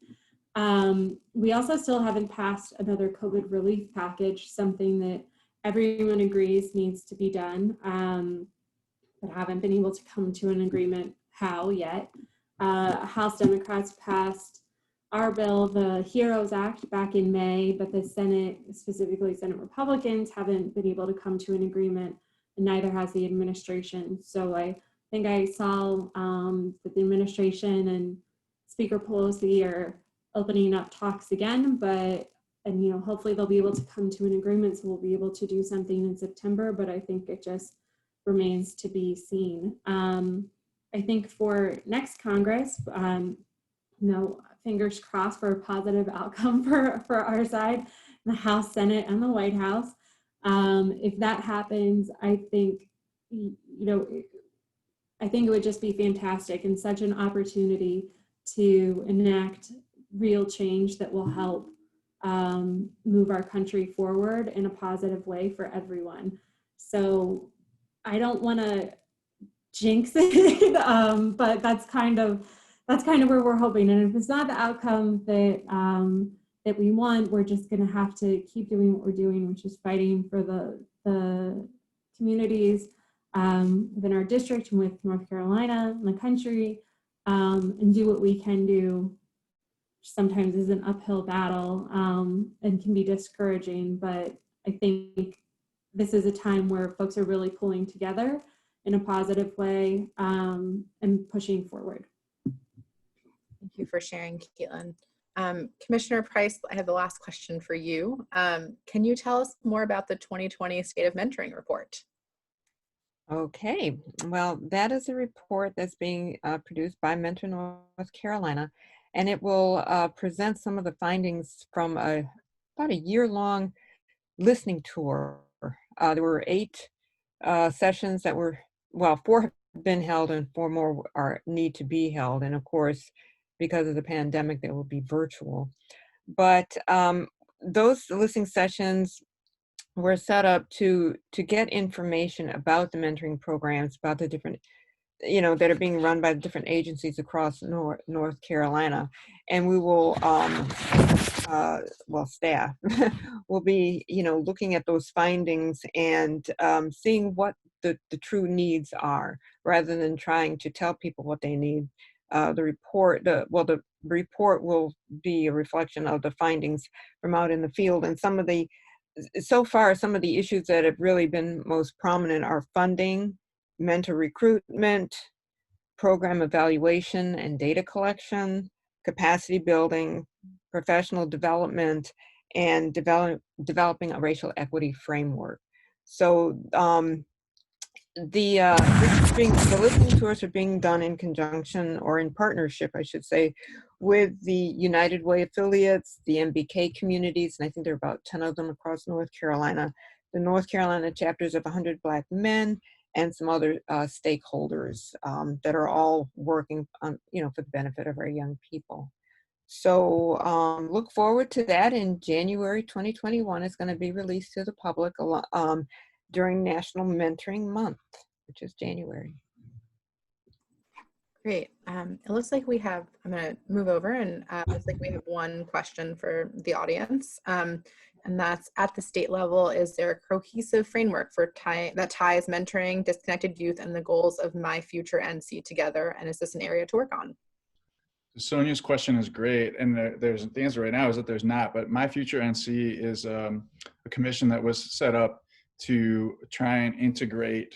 We also still haven't passed another COVID relief package, something that everyone agrees needs to be done, but haven't been able to come to an agreement how yet. House Democrats passed our bill, the HEROES Act, back in May, but the Senate, specifically Senate Republicans, haven't been able to come to an agreement, and neither has the administration. So I think I saw that the administration and Speaker Pelosi are opening up talks again, and you know, hopefully they'll be able to come to an agreement, so we'll be able to do something in September, but I think it just remains to be seen. I think for next Congress, you know, fingers crossed for a positive outcome for our side, the House, Senate, and the White House. If that happens, I think, you know, I think it would just be fantastic and such an opportunity to enact real change that will help move our country forward in a positive way for everyone. So I don't want to jinx it, but that's kind of where we're hoping. And if it's not the outcome that that we want, we're just going to have to keep doing what we're doing, which is fighting for the communities within our district and with North Carolina and the country, and do what we can do. Sometimes is an uphill battle and can be discouraging, but I think this is a time where folks are really pulling together in a positive way and pushing forward. Thank you for sharing, Caitlin. Commissioner Price, I have the last question for you. Can you tell us more about the 2020 State of Mentoring Report? Okay, well, that is a report that's being produced by Mentor North Carolina, and it will present some of the findings from about a year-long listening tour. There were 8 sessions that were, well, 4 have been held and 4 more need to be held. And of course, because of the pandemic, they will be virtual. But those listening sessions were set up to get information about the mentoring programs, about the different, you know, that are being run by the different agencies across North Carolina. And we will, well, staff will be, you know, looking at those findings and seeing what the true needs are, rather than trying to tell people what they need. The report will be a reflection of the findings from out in the field. And so far, some of the issues that have really been most prominent are funding, mentor recruitment, program evaluation and data collection, capacity building, professional development, and developing a racial equity framework. So the listening tours are being done in conjunction, or in partnership, I should say, with the United Way affiliates, the MBK communities, and I think there are about 10 of them across North Carolina, the North Carolina chapters of 100 Black Men, and some other stakeholders that are all working on, you know, for the benefit of our young people. So look forward to that in January 2021. It's going to be released to the public during National Mentoring Month, which is January. Great. It looks like we have, I'm going to move over, and it looks like we have one question for the audience. And that's, at the state level, is there a cohesive framework for that ties mentoring disconnected youth and the goals of My Future NC together? And is this an area to work on? Sonia's question is great, and the answer right now is that there's not, but My Future NC is a commission that was set up to try and integrate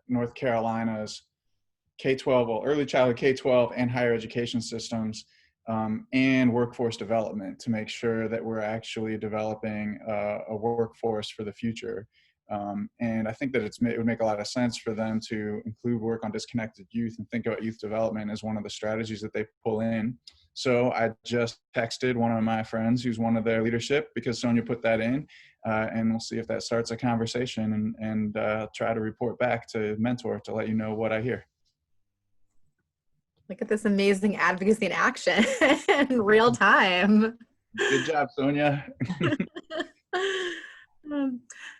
North Carolina's K-12, well, early childhood K-12 and higher education systems and workforce development, to make sure that we're actually developing a workforce for the future. And I think that it would make a lot of sense for them to include work on disconnected youth and think about youth development as one of the strategies that they pull in. So I just texted one of my friends who's one of their leadership, because Sonia put that in, and we'll see if that starts a conversation, and try to report back to Mentor to let you know what I hear. Look at this amazing advocacy in action in real time. Good job, Sonia.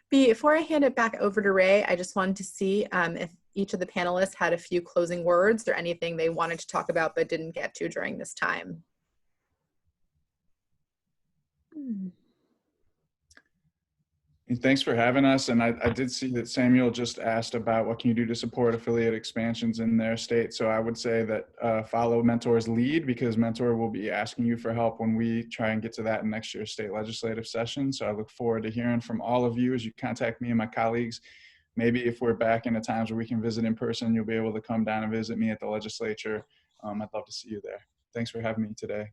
Before I hand it back over to Ray, I just wanted to see if each of the panelists had a few closing words or anything they wanted to talk about but didn't get to during this time. Thanks for having us. And I did see that Samuel just asked about what can you do to support affiliate expansions in their state. So I would say that follow Mentor's lead, because Mentor will be asking you for help when we try and get to that in next year's state legislative session. So I look forward to hearing from all of you as you contact me and my colleagues. Maybe if we're back into times where we can visit in person, you'll be able to come down and visit me at the legislature. I'd love to see you there. Thanks for having me today.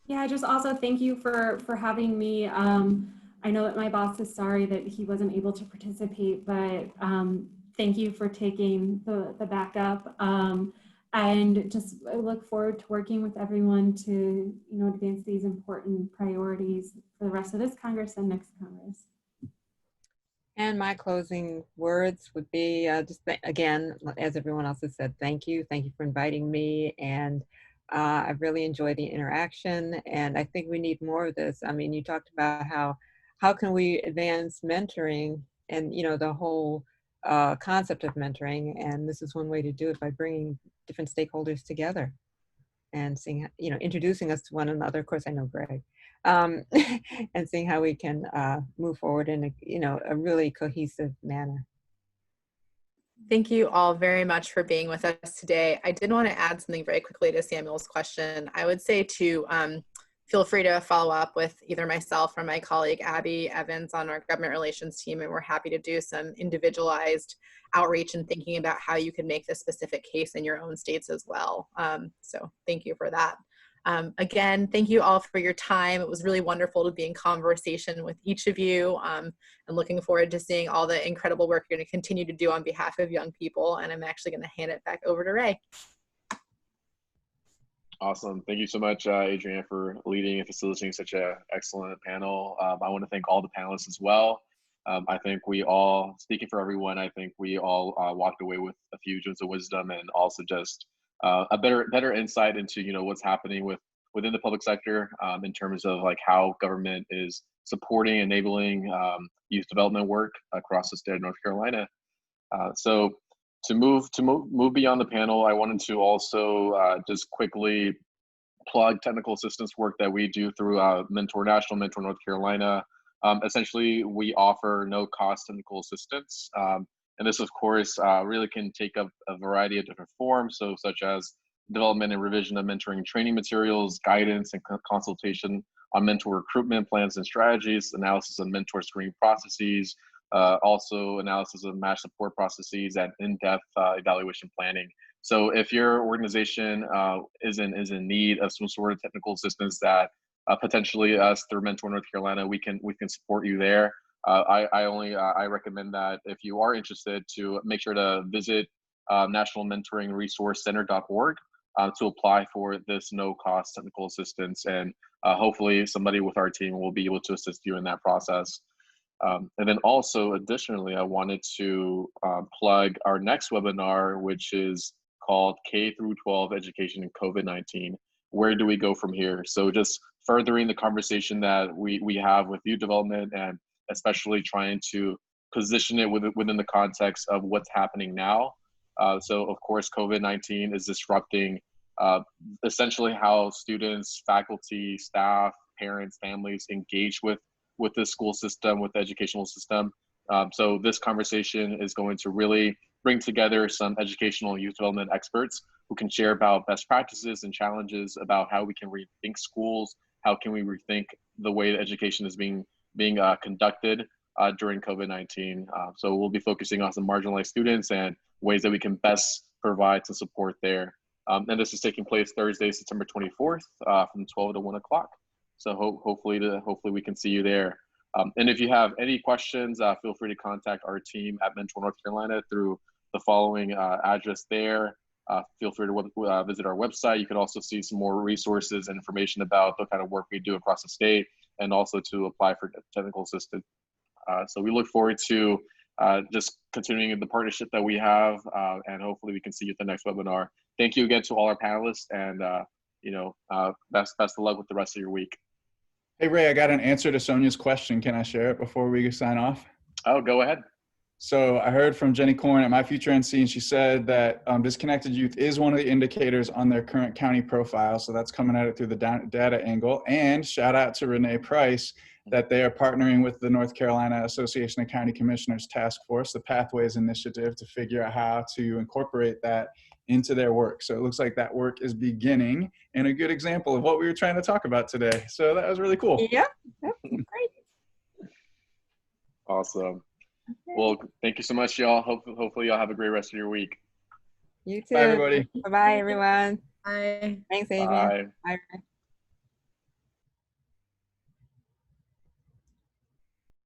Yeah, just also thank you for having me. I know that my boss is sorry that he wasn't able to participate, but thank you for taking the backup. And just I look forward to working with everyone to advance these important priorities for the rest of this Congress and next Congress. And my closing words would be again, as everyone else has said, thank you. Thank you for inviting me. And I've really enjoyed the interaction. And I think we need more of this. I mean, you talked about how can we advance mentoring and, the whole concept of mentoring. And this is one way to do it, by bringing different stakeholders together and seeing, introducing us to one another. Of course, I know Greg. And seeing how we can move forward in a really cohesive manner. Thank you all very much for being with us today. I did want to add something very quickly to Samuel's question. I would say to feel free to follow up with either myself or my colleague Abby Evans on our government relations team, and we're happy to do some individualized outreach and thinking about how you can make this specific case in your own states as well. So thank you for that. Again, thank you all for your time. It was really wonderful to be in conversation with each of you, and looking forward to seeing all the incredible work you're going to continue to do on behalf of young people. And I'm actually going to hand it back over to Ray. Awesome. Thank you so much, Adrienne, for leading and facilitating such an excellent panel. I want to thank all the panelists as well. I think we all, speaking for everyone, I think we all walked away with a few gems of wisdom, and also just a better insight into what's happening within the public sector in terms of like how government is supporting, enabling youth development work across the state of North Carolina. So to move beyond the panel, I wanted to also just quickly plug technical assistance work that we do through Mentor National, Mentor North Carolina. Essentially, we offer no-cost technical assistance. And this, of course, really can take up a variety of different forms, so such as development and revision of mentoring training materials, guidance and consultation on mentor recruitment plans and strategies, analysis of mentor screening processes, also analysis of match support processes, and in-depth evaluation planning. So if your organization is in need of some sort of technical assistance that potentially us through Mentor North Carolina, we can support you there. I recommend that if you are interested, to make sure to visit National Mentoring Resource Center.org to apply for this no-cost technical assistance, and hopefully somebody with our team will be able to assist you in that process. And then also, additionally, I wanted to plug our next webinar, which is called K through 12 Education in COVID-19. Where do we go from here? So just furthering the conversation that we have with youth development, and especially trying to position it within the context of what's happening now. So of course, COVID-19 is disrupting essentially how students, faculty, staff, parents, families engage with the school system, with the educational system. So this conversation is going to really bring together some educational and youth development experts who can share about best practices and challenges about how we can rethink schools, how can we rethink the way that education is being conducted during COVID-19. So we'll be focusing on some marginalized students and ways that we can best provide some support there. And this is taking place Thursday, September 24th from 12 to 1 o'clock. So hopefully we can see you there. And if you have any questions, feel free to contact our team at Mentor North Carolina through the following address there. Feel free to visit our website. You can also see some more resources and information about the kind of work we do across the state, and also to apply for technical assistance. So we look forward to just continuing the partnership that we have, and hopefully we can see you at the next webinar. Thank you again to all our panelists, and best of luck with the rest of your week. Hey, Ray, I got an answer to Sonia's question. Can I share it before we sign off? Oh, go ahead. So I heard from Jenny Corn at My Future NC, and she said that disconnected youth is one of the indicators on their current county profile. So that's coming at it through the data angle. And shout out to Renee Price that they are partnering with the North Carolina Association of County Commissioners Task Force, the Pathways Initiative, to figure out how to incorporate that into their work. So it looks like that work is beginning, and a good example of what we were trying to talk about today. So that was really cool. Yep, great. Awesome. Well, thank you so much, y'all. Hopefully y'all have a great rest of your week. You too. Bye, everybody. Bye-bye, everyone. Bye. Thanks, Adrian. Bye. Bye.